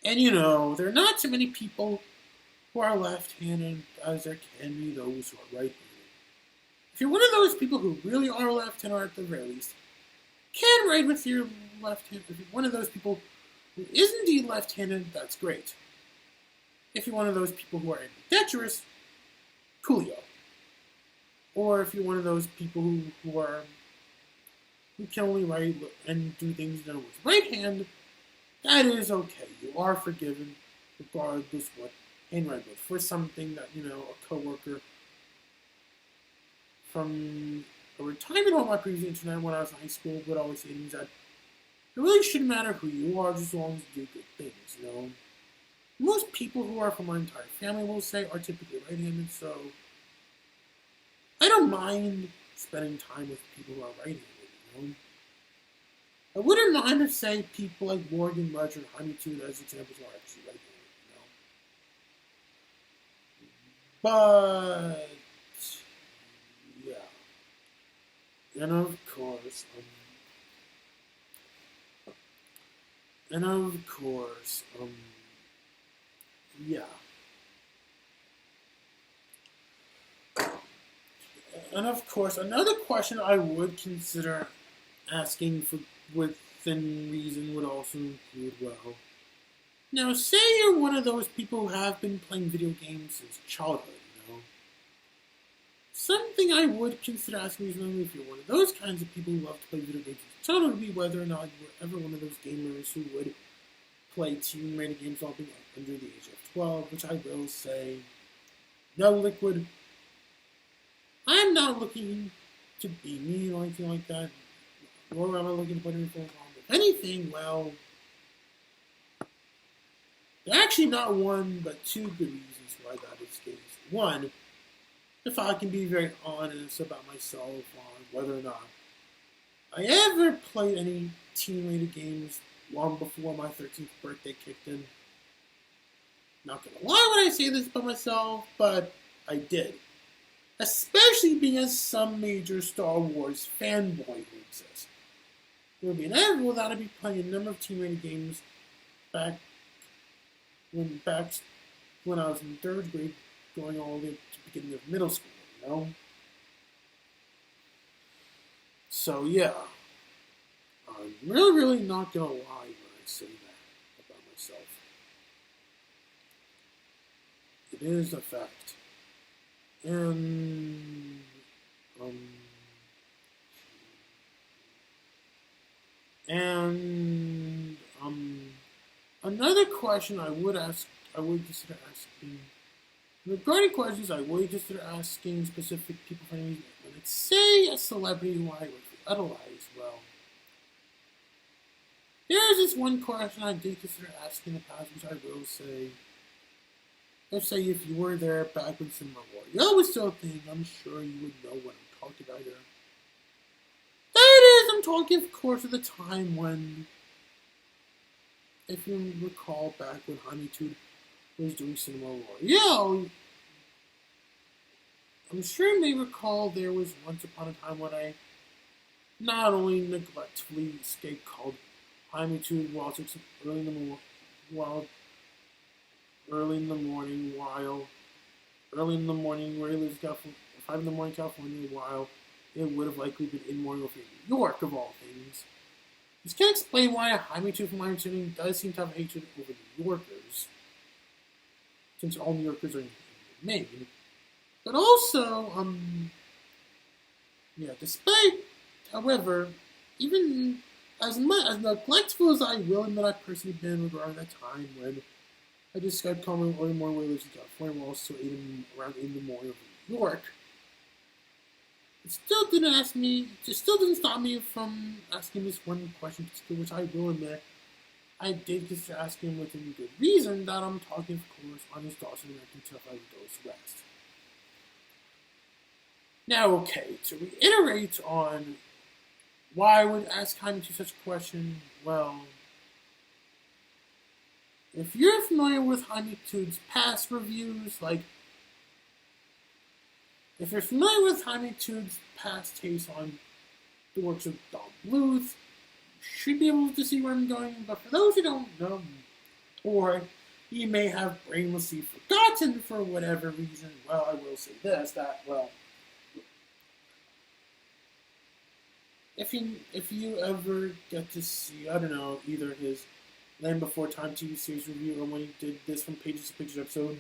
And you know, there are not too many people who are left-handed as there can be those who are right-handed. If you're one of those people who really are left-handed, or at the very least, can write with your left hand, if you're one of those people who is indeed left-handed, that's great. If you're one of those people who are ambidextrous, coolio. Or if you're one of those people who can only write and do things done with right hand, that is okay. You are forgiven, regardless what hand you write with. For something that, you know, a coworker from a retirement home I previously internet when I was in high school would always say to me that it really shouldn't matter who you are, just as long as you do good things, you know. Most people who are from my entire family will say are typically right-handed, so I don't mind spending time with people who are right-handed. You know? I wouldn't mind if, say, people like Morgan, Ledger, and Jaimetud as examples are actually like that, But yeah, and of course, and of course, yeah, and of course, another question I would consider asking for within reason would also include, well, now say you're one of those people who have been playing video games since childhood, you know. Something I would consider asking reasonably if you're one of those kinds of people who love to play video games since childhood would be whether or not you were ever one of those gamers who would play team-rated games while being under the age of 12, which I will say, no, Liquid, I'm not looking to be mean or anything like that, nor am I looking to put anything on. If anything, well, there are actually not one, but two good reasons why that is the case. One, if I can be very honest about myself on whether or not I ever played any team-rated games long before my 13th birthday kicked in. Not gonna lie when I say this about myself, but I did. Especially being a some major Star Wars fanboy who exists. It would be inevitable that I'd be playing a number of team-rated games back when I was in 3rd grade, going all the way to the beginning of middle school, you know? So yeah, I'm really not gonna lie when I say that about myself. It is a fact. And another question I would consider asking. Regarding questions, I would consider asking specific people for any when it's, say, a celebrity who I would idolize. Well, there is this one question I did consider asking in the past, which I will say. Let's say if you were there back when Cinema Uriel was still a thing, I'm sure you would know what I'm talking about here. That is, I'm talking, of course, of the time when, if you recall back when Jaimetud was doing Cinema Uriel, I'm sure you may recall there was once upon a time when I not only neglectfully escaped called Jaimetud while early in the morning where he lives in California, 5 in the morning California, while it would have likely been in morning over New York of all things. This can explain why a Jaimetud from Jaimetud does seem to have hatred over New Yorkers, since all New Yorkers are in Maine. But also, despite, however, even as neglectful as I will admit I've personally been regarding that time when I just got calling early morning where I lives in California, while also around 8 in the morning over New York. It still didn't stop me from asking this one question, which I will admit I did consider asking within good reason that I'm talking, of course, on his Dawson American Tough Out Goes West. Now, okay, to reiterate on why I would ask Jaimetud such a question, well, if you're familiar with Jaimetud's past reviews, if you're familiar with Jaimetud's past takes on the works of Don Bluth, you should be able to see where I'm going, but for those who don't know, or you may have brainlessly forgotten for whatever reason, well, I will say this, that, well, if you ever get to see, I don't know, either his Land Before Time TV series review or when he did this from Pages to Pictures episode,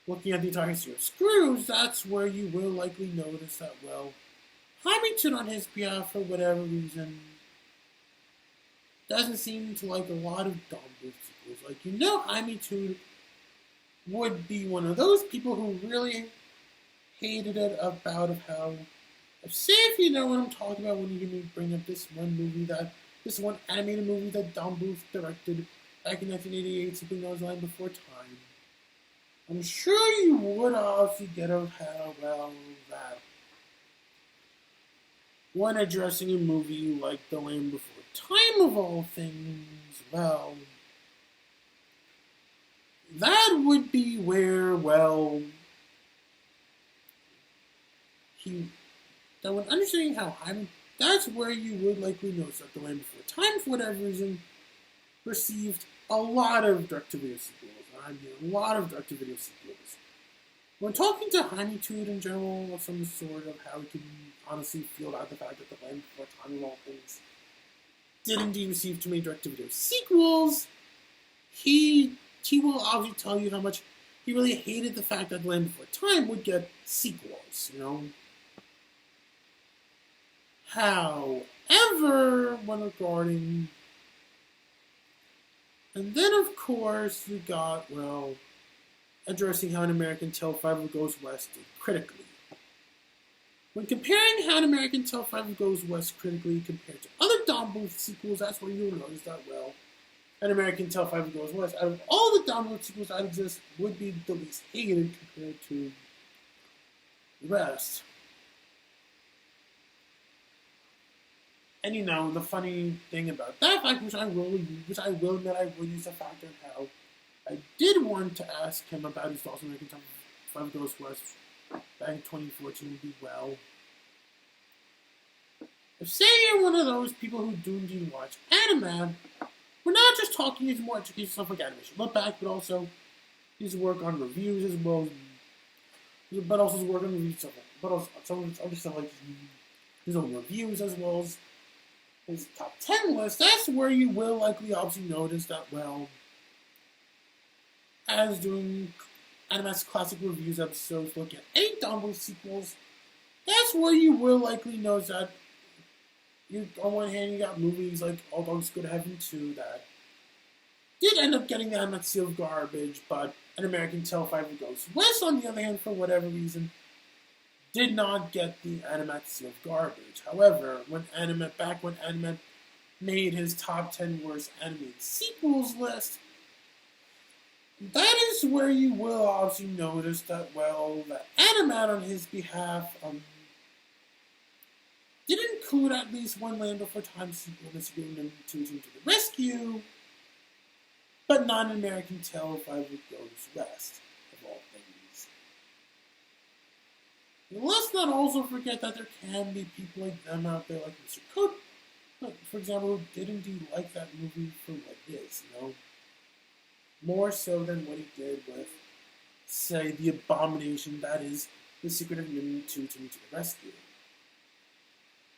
looking at the entire series of Screws, that's where you will likely notice that, well, Jaimetud on his behalf, for whatever reason, doesn't seem to like a lot of Don Bluth sequels. Jaimetud would be one of those people who really hated it about of how, say if you know what I'm talking about when you hear me bring up this one animated movie that Don Bluth directed back in 1988, something that was Land Before Time. I'm sure you would also get of how, well, when addressing a movie like The Land Before Time of all things, well, that would be where, well, he, that when understanding how Hyman, that's where you would likely notice that The Land Before Time, for whatever reason, received a lot of direct-to-video sequels. I mean, a lot of direct-to-video sequels. When talking to Jaimetud in general, of some sort of how he could honestly feel about the fact that The Land Before Time of all things did indeed receive too many direct-to-video sequels, he will obviously tell you how much he really hated the fact that The Land Before Time would get sequels, you know? However, when regarding... And then, of course, you got, well, addressing How an American Tale Forever Goes West did critically. When comparing How an American Tale Forever Goes West critically compared to other Don Bluth sequels, that's where you'll notice that, well, An American Tale Forever Goes West, out of all the Don Bluth sequels that exist, would be the least hated compared to the rest. And you know, the funny thing about that fact, which I will admit I would use the fact of how I did want to ask him about his thoughts on American Tale Forever Goes West back in 2014 would be, well, if say you're one of those people who do indeed watch anime, we're not just talking his more educational stuff like animation look back, but also his work on reviews as well, but also his work on reviews stuff, but also some other stuff like his own reviews as well as his top 10 list. That's where you will likely obviously notice that, well, as doing Animax Classic Reviews episodes, look at 8 Don Bluth sequels, that's where you will likely notice that on one hand you got movies like All Dogs Go to Heaven 2 that did end up getting the Animax seal of garbage, but An American Tale Forever Goes West, on the other hand, for whatever reason, did not get the Animax seal of garbage. However, when Anime made his top 10 worst animated sequels list, that is where you will obviously notice that, well, the Animat on his behalf did include at least one Land Before Time sequel, this being to the Rescue, but not An American Tale Forever Goes West, of all things. And let's not also forget that there can be people like them out there, like Mr. Cook, for example, who did indeed like that movie for what it is, you know? More so than what he did with, say, the abomination that is The Secret of Minion 2 to the Rescue.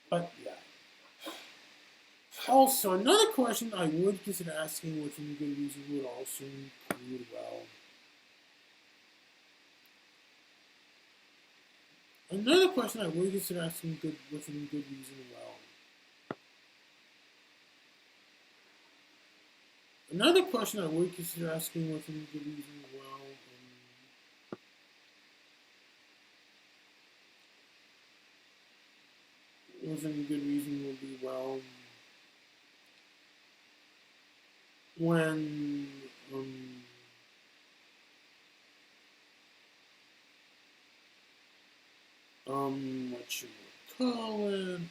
But, yeah. Also, another question I would consider asking within good reason would also include, well, another question I would consider asking within good reason, well, another question I would consider asking within good reason, well, within good reason would be, well, when, what you would call it,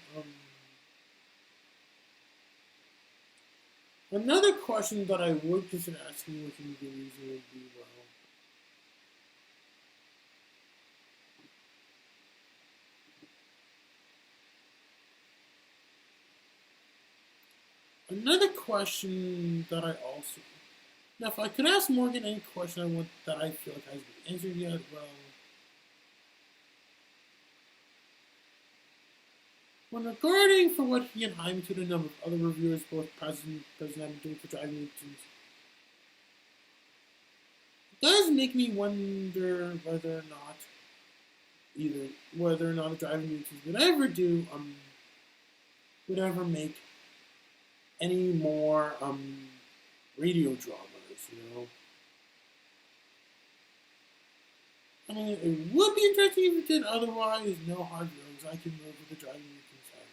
another question that I would consider asking within good reason would be, well, another question that I also... Now, if I could ask Morgan any question I want that I feel like hasn't been answered yet, well... When regarding for what he and Jaimetud and a number of other reviewers, both present have been doing for Jaimetud, it does make me wonder whether or not a Jaimetud would ever make any more radio dramas, you know. I mean, it would be interesting if it did. Otherwise, no hard feelings. I can live with the Jaimetud as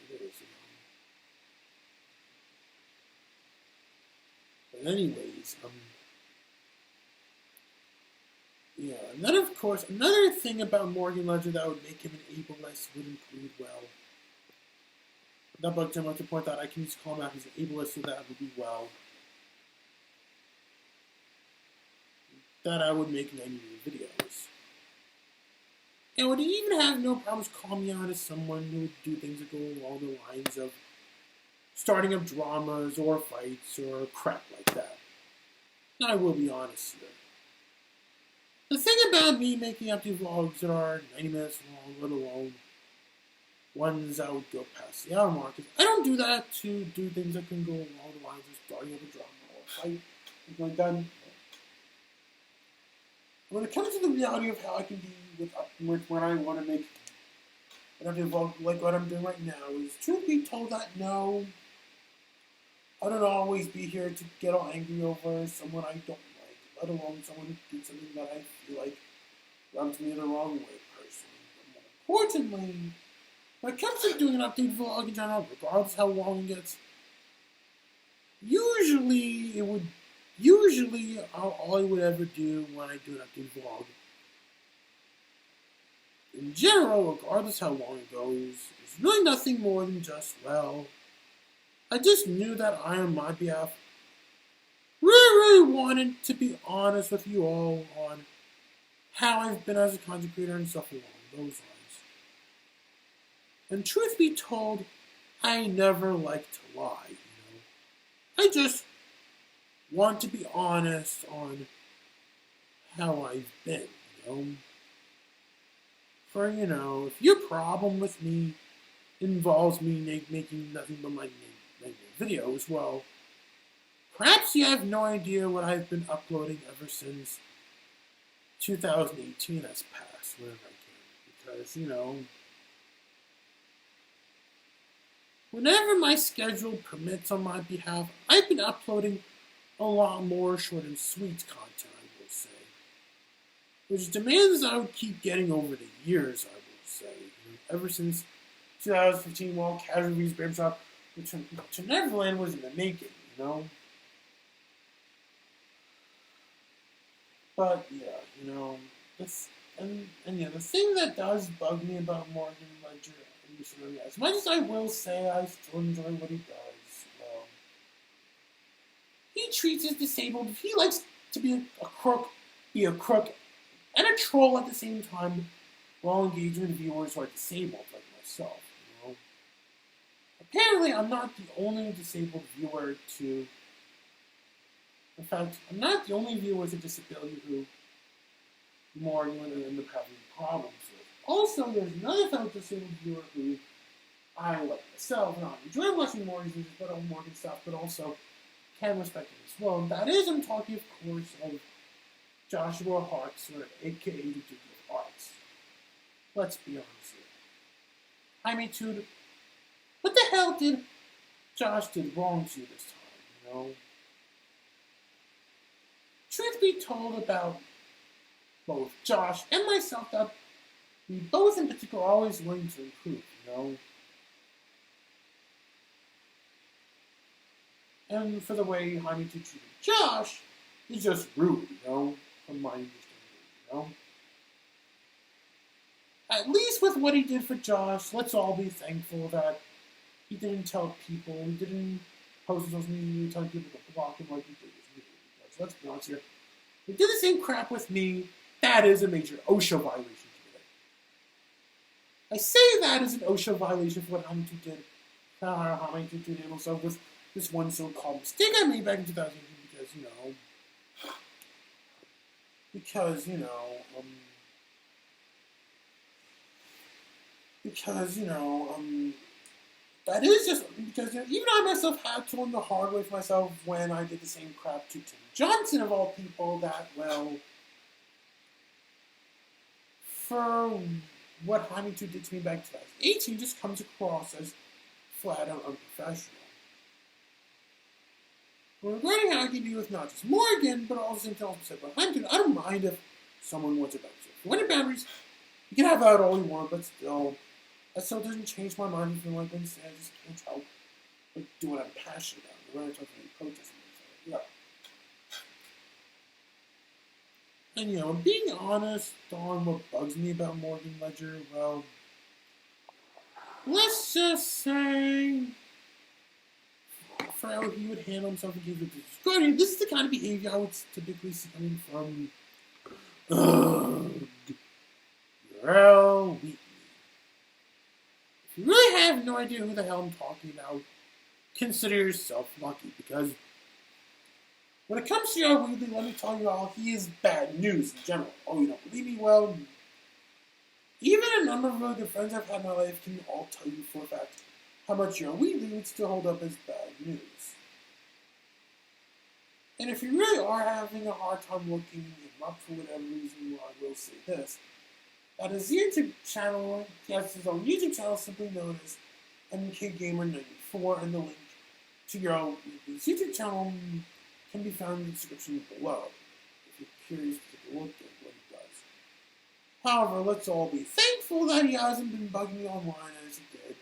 it is, you know. But anyways, yeah. And then, of course, another thing about Morgan Ledger that would make him an ableist would include, well, that bugged him up to the point that I can just call him out as an ableist, so that would be well. That I would make 90-minute videos. And would even have no problems calling me out as someone who would do things that go along the lines of starting up dramas or fights or crap like that. And I will be honest here. The thing about me making up these vlogs that are 90 minutes long, let alone ones that would go past the hour mark, is I don't do that to do things that can go along the lines of starting up a drama or a fight, something like that. When it comes to the reality of how I can be with when I want to make an updated vlog like what I'm doing right now, is truth be told that no, I don't always be here to get all angry over someone I don't like, let alone someone who did something that I feel like rubs me the wrong way personally. But more importantly, when it comes to doing an updated vlog in general, regardless of how long it gets, usually all I would ever do when I do an updated vlog, in general, regardless how long it goes, is really nothing more than just, well, I just knew that I, on my behalf, really wanted to be honest with you all on how I've been as a content creator and stuff along those lines. And truth be told, I never like to lie, I just want to be honest on how I've been, For, if your problem with me involves me making nothing but my videos, well, perhaps you have no idea what I've been uploading ever since 2018 has passed, whenever I can. Because, whenever my schedule permits on my behalf, I've been uploading a lot more short and sweet content, I will say. Which demands I would keep getting over the years, I will say. Ever since 2015, while Casual Reviews Barbershop to Neverland was in the making, But, yeah, the thing that does bug me about Morgan Ledger, as much as I will say I still enjoy what he does, he treats his disabled, he likes to be a crook, and a troll at the same time, while engaging with viewers who are disabled, like myself, Apparently, I'm not the only disabled viewer to... In fact, I'm not the only viewer with a disability who Morgan would end up having problems with. Also, there's another fellow disabled viewer who I, like myself, not enjoy watching Morgan's videos, but on Morgan stuff, but also can respect it as well. And that is, I'm talking, of course, of Joshua Hartzler, aka the Duke of Arts. Let's be honest here. Jaimetud, what the hell did Josh did wrong to you this time, Truth be told about both Josh and myself, that we both in particular are always willing to improve, And for the way Jaimetud treated Josh, he's just rude, from my understanding, At least with what he did for Josh, let's all be thankful that he didn't tell people, he didn't post on social media, telling people to block him like he did his video. Because let's be honest here, he did the same crap with me. That is a major OSHA violation today. I say that as an OSHA violation for what Jaimetud did. How Jaimetud did himself with this one so-called mistake I made back in 2018 that is just because even I myself had to learn the hard way for myself when I did the same crap to Tim Johnson of all people. That, well, for what Jaimetud did to me back in 2018 just comes across as flat out unprofessional. Regarding how I can be with not just Morgan, but also in terms of Jaimetud, I don't mind if someone wants a boundary. If you want boundaries, you can have that all you want, but still, that still doesn't change my mind if you like when say I just can't help but do what I'm passionate about. When I talk about protesting, And being honest on what bugs me about Morgan Ledger, well, let's just say, for how he would handle himself in games with his guardian, this is the kind of behavior I would typically see coming from Uriel, Wheatley. If you really have no idea who the hell I'm talking about, consider yourself lucky, because when it comes to Uriel Wheatley, let me tell you all, he is bad news in general. Oh, you don't believe me? Well, even a number of really good friends I've had in my life can all tell you for a fact how much Uriel Wheatley would still hold up as bad news. And if you really are having a hard time looking him up for whatever reason, well, I will say this. That his YouTube channel, he has his own YouTube channel simply known as MKGamer94, and the link to Uriel Wheatley's YouTube channel can be found in the description below, if you're curious to take a look at what he does. However, let's all be thankful that he hasn't been bugging me online as he did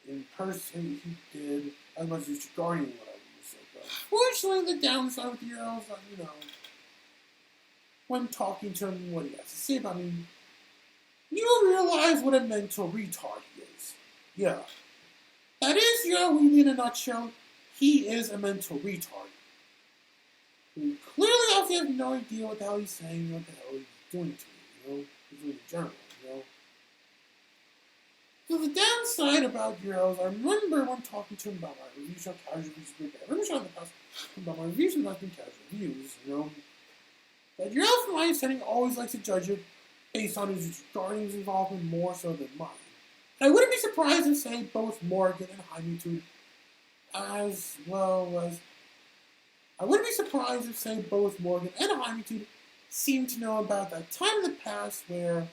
in person. He did as much as Guardian, whatever. Fortunately, the downside with Uriel is that, when talking to him, what he has to say about me, you realize what a mental retard he is. Yeah. That is Uriel Wheatley in a nutshell. He is a mental retard. Who clearly obviously has no idea what the hell he's saying, what the hell he's doing to me, He's doing in general, So the downside about Uriel is I remember when talking to him about my review show, Casual Reviews, I remember showing in the past about my reviews and not being casual reviews, that Uriel, from my understanding, always likes to judge it based on his Guardian's involvement more so than mine. And I wouldn't be surprised if, say, both Morgan and Jaimetud, as well as... I wouldn't be surprised if, say, both Morgan and Jaimetud seem to know about that time in the past where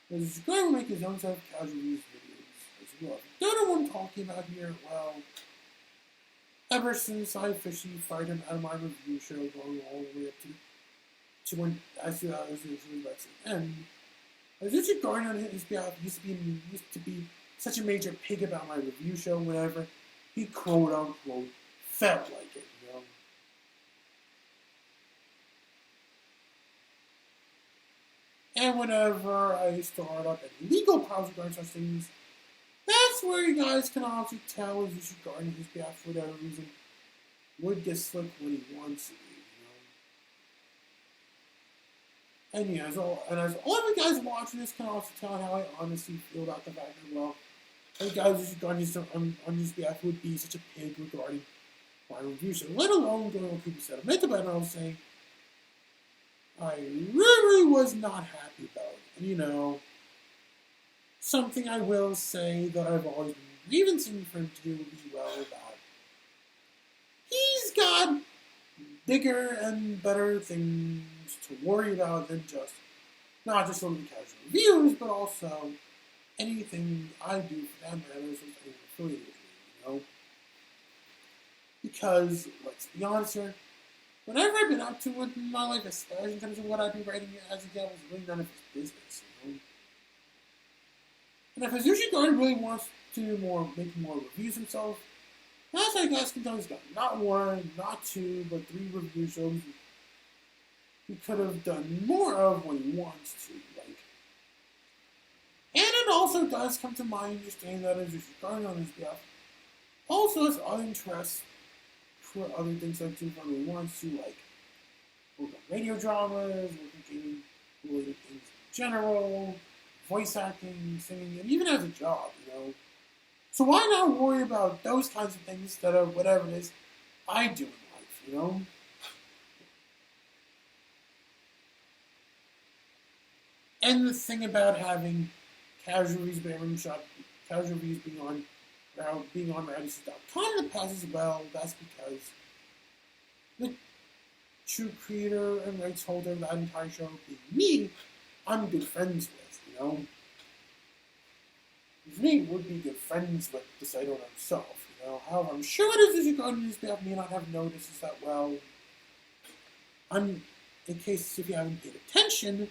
he's going to make his own set of casual reviews videos as well. If you don't know what I'm talking about here, well, ever since I officially fired him out of my review show, going all the way up to when I see that was about to end, Richard Guardian on his behalf used to be such a major pig about my review show whenever he quote unquote felt like it, And whenever I start up any legal problems regarding such things, that's where you guys can obviously tell is Richard Guardian on his behalf for whatever reason would get slick when he wants to be, And yeah, as all of you guys watching this can also tell how I honestly feel about the fact that, well, the guys Richard Guardian on his behalf would be such a pig regarding my review show, let alone going what people said. I meant about it, I was saying, I really was not happy about it. And, something I will say that I've always been grievancing for him to do would be well about. He's got bigger and better things to worry about than not just only casual reviews, but also anything I do for that matter with anyone affiliated with me, Because, let's be honest here, whatever I've been up to with my life, especially in terms of what I've been writing as a guy, was really none of his business, And if Richard Guardian really wants to make more reviews himself, that's how you guys can tell he's got not one, not two, but 3 review shows he could have done more of when he wants to, And it also does come to my understanding that as Richard Guardian on his behalf also has other interests for other things like do when he wants to, work on radio dramas, work on gaming related things in general, voice acting, singing, and even as a job, So why not worry about those kinds of things instead of whatever it is I do in life, And the thing about having casual reviews being on Radisys.com in the past as well, that's because the true creator and rights holder of that entire show being me, I'm good friends with, Me would be good friends with the site owner himself, However, I'm sure it is Guardian his behalf may not have noticed is that, well, in case if you haven't paid attention,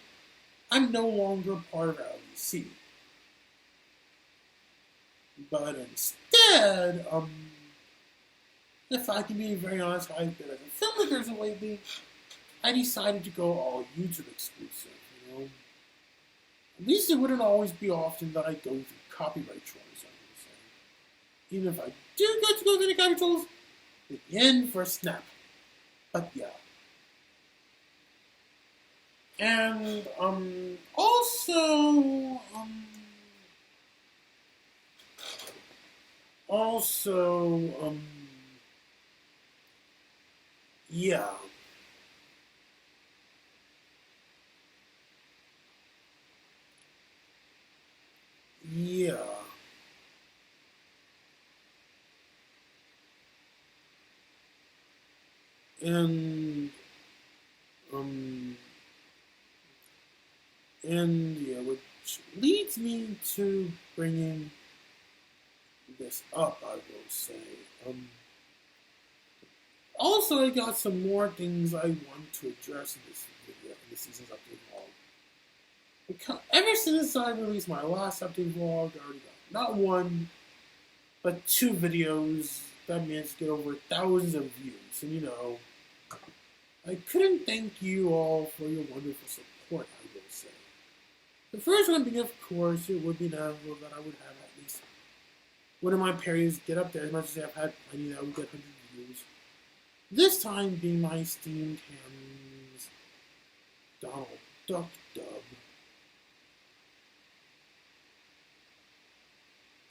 I'm no longer part of LEC. But instead, if I can be very honest, I've been as a filmmaker as of lately, I decided to go all YouTube exclusive, At least it wouldn't always be often that I go through copyright trolls, I would say. Even if I do get to go to the copyright trolls, again for a snap. But yeah. And yeah. Yeah. And um and yeah, which leads me to bringing this up, I will say. Also, I got some more things I want to address in this video, in this season's update vlog. Ever since I released my last update vlog, I already got not one, but 2 videos that managed to get over thousands of views. And I couldn't thank you all for your wonderful support, I will say. The first one being, of course, it would be natural that I would have at least one of my parodies get up there, as much as I've had plenty that would get 100 views. This time being my esteemed Ham's Donald Duck Dub.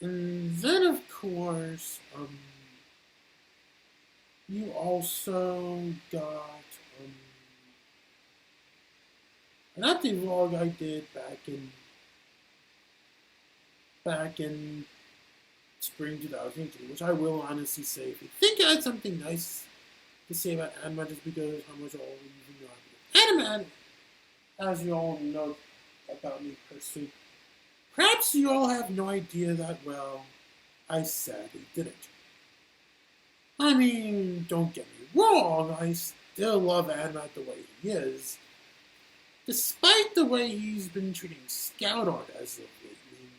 And then, of course, you also got an update vlog I did back in spring 2018, which I will honestly say, if you think I had something nice to say about anime, just because how much I already know anime, as you all know about me personally. Perhaps you all have no idea that, well, I sadly didn't. I mean, don't get me wrong, I still love anime the way he is, despite the way he's been treating Scout Art as of lately.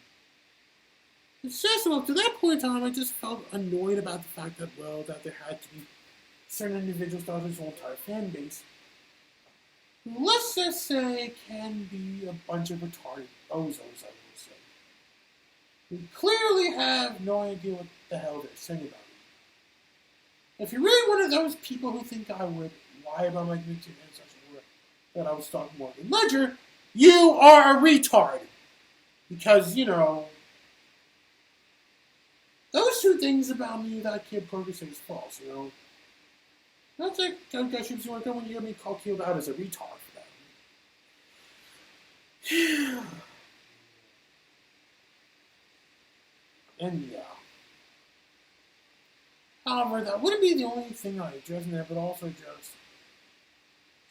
It's just, well, to that point in time, I just felt annoyed about the fact that, well, that there had to be certain individuals throughout his whole entire fan base who, let's just say, can be a bunch of retarded bozos, I will say. Who clearly have no idea what the hell they're saying about it. If you're really one of those people who think I would lie about my YouTube and such that I was talking more than Ledger, you are a retard. Because, those 2 things about me that Kid Poker says is false, That's like, I guess you want to when you hear me call Kid out as a retard for that. And yeah. However, that wouldn't be the only thing I address in there, but also just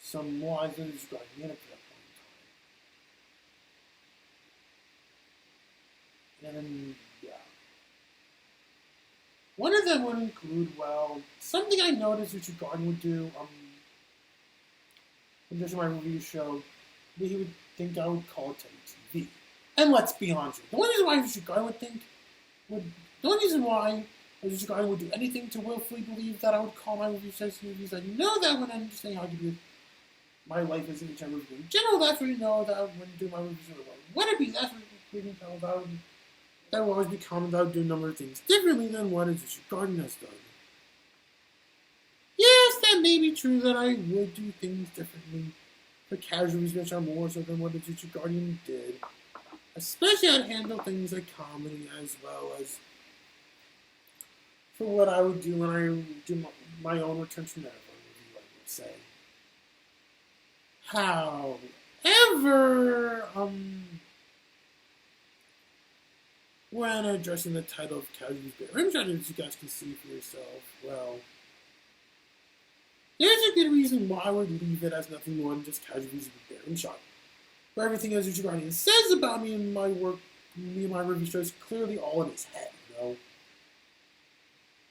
some lines that is driving me up to that point in time. And yeah. One of them would include, well, something I noticed Richard Garden would do, in just my review show, that he would think I would call it TV. And let's be honest, the only reason why Richard Garden the only reason why Richard Garden would do anything to willfully believe that I would call my review shows TVs, I know that when I'm saying how to do my life as a HM review in general, that's when you know that when I do my reviews of what it be, that's when you can tell that will always be common that I would do a number of things differently than what Richard Garden has done. Yes, that may be true that I would do things differently for casual reasons, which are more so than what Richard Garden did. Especially I'd handle things like comedy as well as for what I would do when I do my own Return to Neverland review, I would say. However, when addressing the title of Casual's Bear Rim Shot, as you guys can see for yourself, well, there's a good reason why I would leave it as nothing more than just Casual's Bear Rim Shot. For everything as Richard Guardian says about me and my work, me and my review show is clearly all in his head,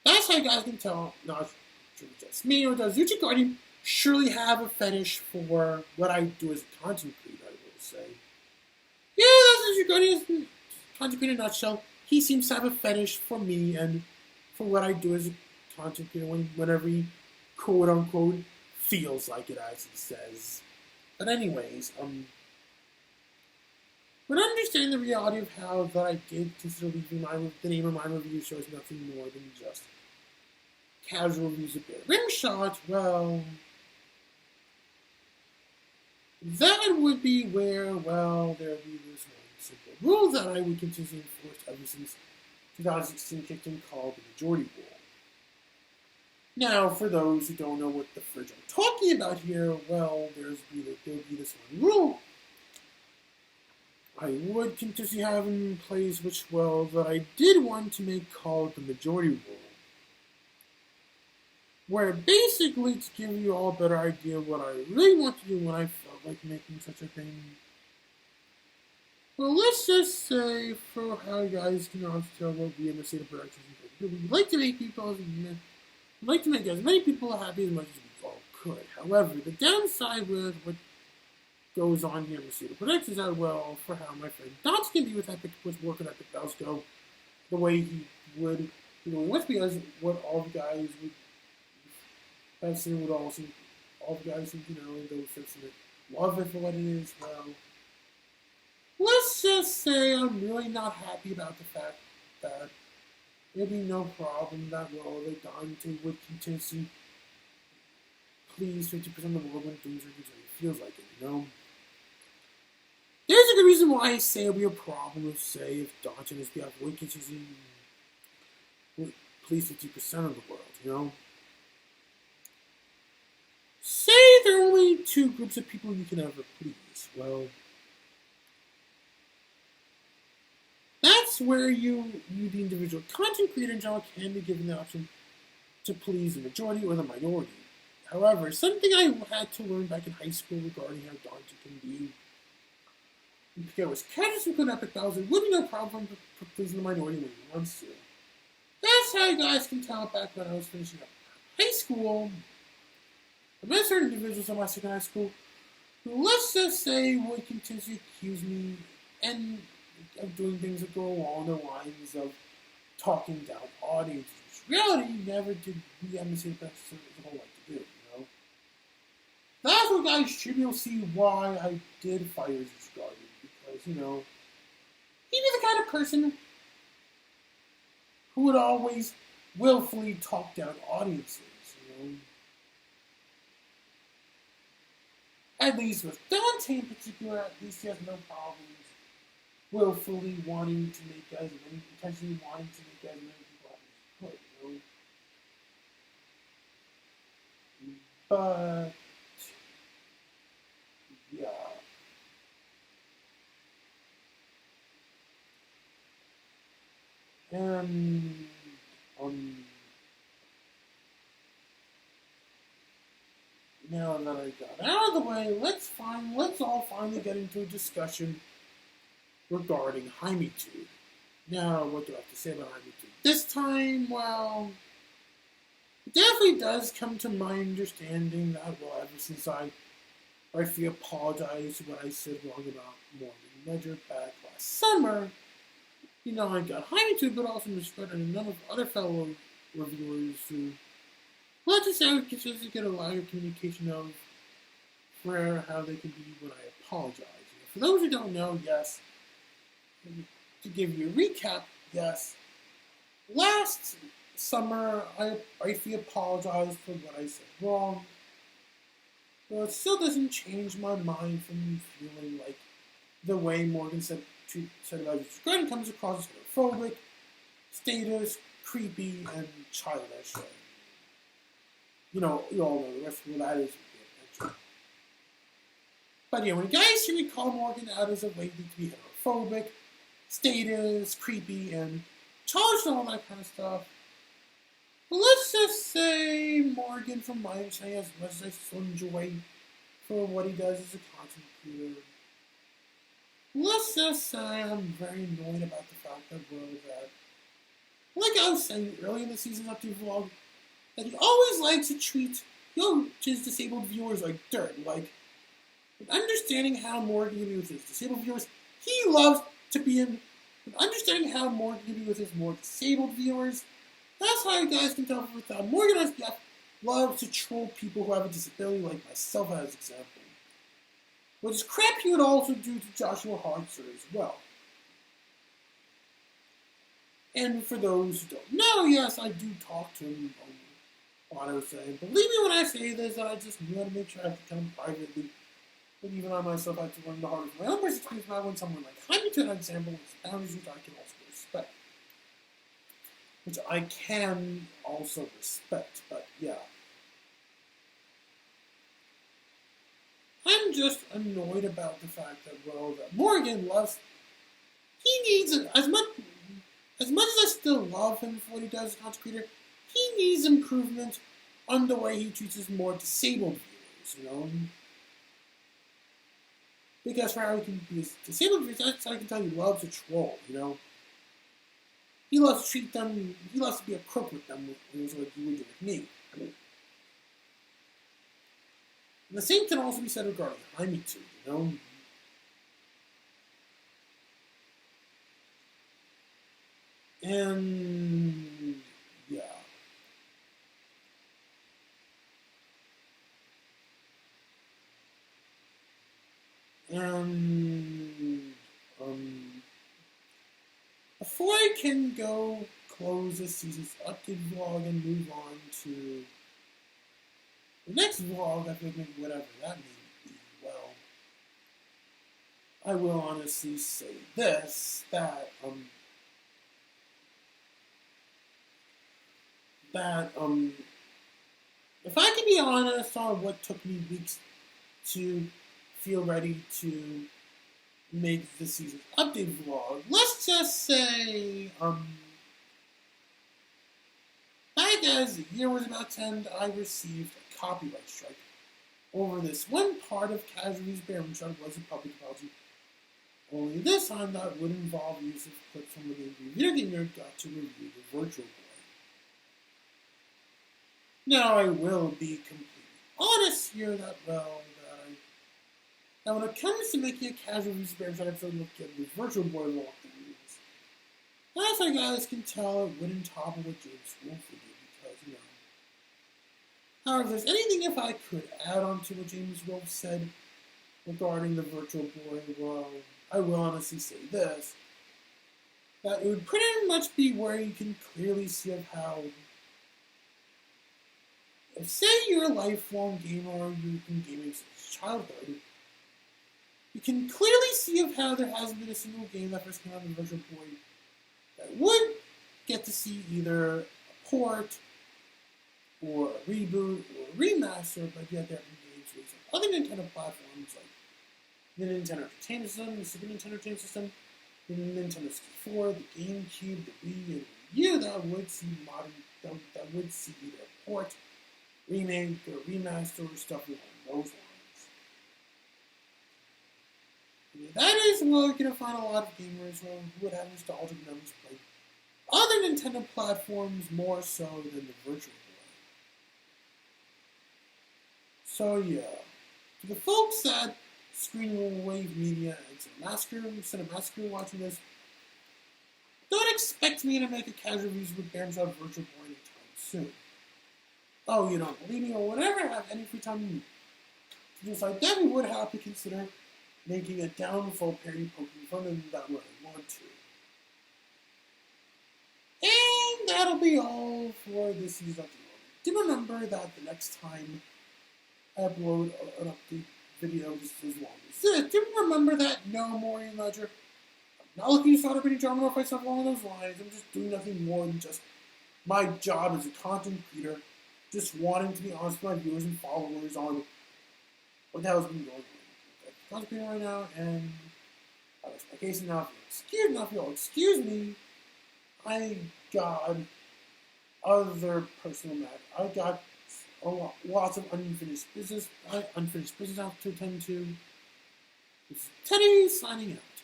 That's how you guys can tell, not just me, or does Richard Guardian surely have a fetish for what I do as a content creator, I will say. Yeah, that's Richard Guardian's content creator in a nutshell. He seems to have a fetish for me and for what I do as a content creator whenever he, quote-unquote, feels like it, as he says. But anyways, But understanding the reality of how that I did consider leaving the name of my review shows nothing more than just casual reviews of Bear Rimshot, well, that would be where, well, there would be this one simple rule that I would continue to enforce ever since 2016 kicked in called the majority rule. Now, for those who don't know what the fridge I'm talking about here, well, there'll be this one rule I would continue to have in place, which, well, that I did want to make called the majority rule. Where basically, to give you all a better idea of what I really want to do when I felt like making such a thing. Well, let's just say, for how you guys can also tell what we in the state of production do. We like to make people, we like to make as many people happy as much as we all could. However, the downside with what goes on here in the state of production is that, well, for how my friend Dot's can be with Epic, was working at Epic Bells go, the way he would, with me as what all the guys would. I've seen what all the guys who, in those fixing it, love it for what it is. Well, let's just say I'm really not happy about the fact that there'd be no problem that, well, the Dante would continue to please 50% of the world when things are good. It feels like it, There's a good reason why I say it'll be a problem if, say, if Dante and his behalf would continue to please 50% of the world, Say there are only two groups of people you can ever please. Well, that's where you, the individual content creator in general, can be given the option to please the majority or the minority. However, something I had to learn back in high school regarding how Dante can be, if it was characters who could Epic Bowser, would be no problem for pleasing the minority when he wants to. That's how you guys can tell back when I was finishing up high school. There are certain individuals in my second high school who, let's just say, would continue to accuse me and of doing things that go along the lines of talking down audiences, which reality never did we at the same practice as a whole like to do, That's what guys should be able to see why I did fire this guardian, because, he'd be the kind of person who would always willfully talk down audiences, At least with Dante in particular, at least he has no problems willfully wanting to make as many, potentially wanting to make as many people happy as he could, But, yeah. And, now that I got out of the way, let's all finally get into a discussion regarding Jaimetud. Now, what do I have to say about Jaimetud? This time, well, it definitely does come to my understanding that, well, ever since I feel apologized for what I said wrong about Morgan Ledger back last summer, I got Jaimetud, but also misread and a number of other fellow reviewers who, let's just say, just to get a lot of communication of how they can be when I apologize. For those who don't know, yes, to give you a recap, yes, last summer I apologized for what I said wrong, but it still doesn't change my mind from feeling like the way Morgan said about his Gordon comes across as homophobic, status, creepy, and childish. You all know the rest of what that is. But yeah, when guys hear me call Morgan out as a lady to be homophobic, status, creepy, and childish and all that kind of stuff, but let's just say Morgan, from my understanding, as much as I still enjoy for what he does as a content creator, let's just say I'm very annoyed about the fact that, like I was saying earlier in the season up to vlog, that he always likes to treat his disabled viewers like dirt. Like, understanding how Morgan can be with his disabled viewers, he loves to be in. Understanding how Morgan can be with his more disabled viewers, that's how you guys can tell with that. Morgan SPF loves to troll people who have a disability, like myself as an example. which is crap he would also do to Joshua Hartzer as well. And for those who don't know, yes, I do talk to him on what I was saying. Believe me when I say this, that I just knew how to make sure I have to tell him privately. But even I myself had to learn the hard way. My own personal experience when someone like Jaimetud, an example, with boundaries which I can also respect. Which I can also respect, but yeah. I'm just annoyed about the fact that, well, that Morgan loves. He needs it as much as I still love him for what he does as a content creator. He needs improvement on the way he treats his more disabled viewers, Because for how he can be disabled viewers, that's how I can tell he loves a troll, He loves to treat them. He loves to be a crook with them, like you would do with me. And the same can also be said regarding Jaimetud, And yeah. And before I can go close this season's update vlog and move on to the next vlog, I think whatever that may be, well, I will honestly say this, that if I can be honest on what took me weeks to feel ready to make this season's update vlog, let's just say, back as the year was about to end, I received a copyright strike over this one part of Casualty's Bearman Shark was a public apology. Only this time that would involve use of clips from within the video game nerd got to review the Virtual Boy. Now I will be completely honest here that when it comes to making a Casualty's Bearman Shark episode look at the Virtual Boy walkthroughs, as I guys can tell, it wouldn't topple what James Wolfe would do because, However, if there's anything if I could add on to what James Wolfe said regarding the Virtual Boy, well, I will honestly say this, that it would pretty much be where you can clearly see of how, if say you're a lifelong gamer or you've been gaming since childhood, you can clearly see of how there hasn't been a single game that first came out in the Virtual Boy that would get to see either a port or a reboot or a remaster, but yet there have been games released on other Nintendo platforms like the Nintendo Entertainment System, the Super Nintendo Entertainment System, the Nintendo 64, the GameCube, the Wii, and the Wii U that would see either a port, remake, or remaster, or stuff along those lines. That is where you're going to find a lot of gamers who would have nostalgic memories playing other Nintendo platforms more so than the Virtual Boy. So yeah, to the folks at Screen Wave Media and Cinemassacre watching this, don't expect me to make a casual review with Bearman Shark Virtual Boy anytime soon. Oh, you don't believe me or whatever, have any free time to decide that we would have to consider making a downfall parody Pokemon fun, and that would I want to. And that'll be all for this season. Do remember that the next time I upload an update video just as long as this, do remember that no more in Ledger. I'm not looking to start a pretty drama or fight stuff along those lines. I'm just doing nothing more than just my job as a content creator, just wanting to be honest with my viewers and followers on what the hell's been going on. Content creator right now, and I was my case now. If you'll excuse me, I got other personal matters. I got lots of unfinished business I have to attend to. It's Teddy signing out.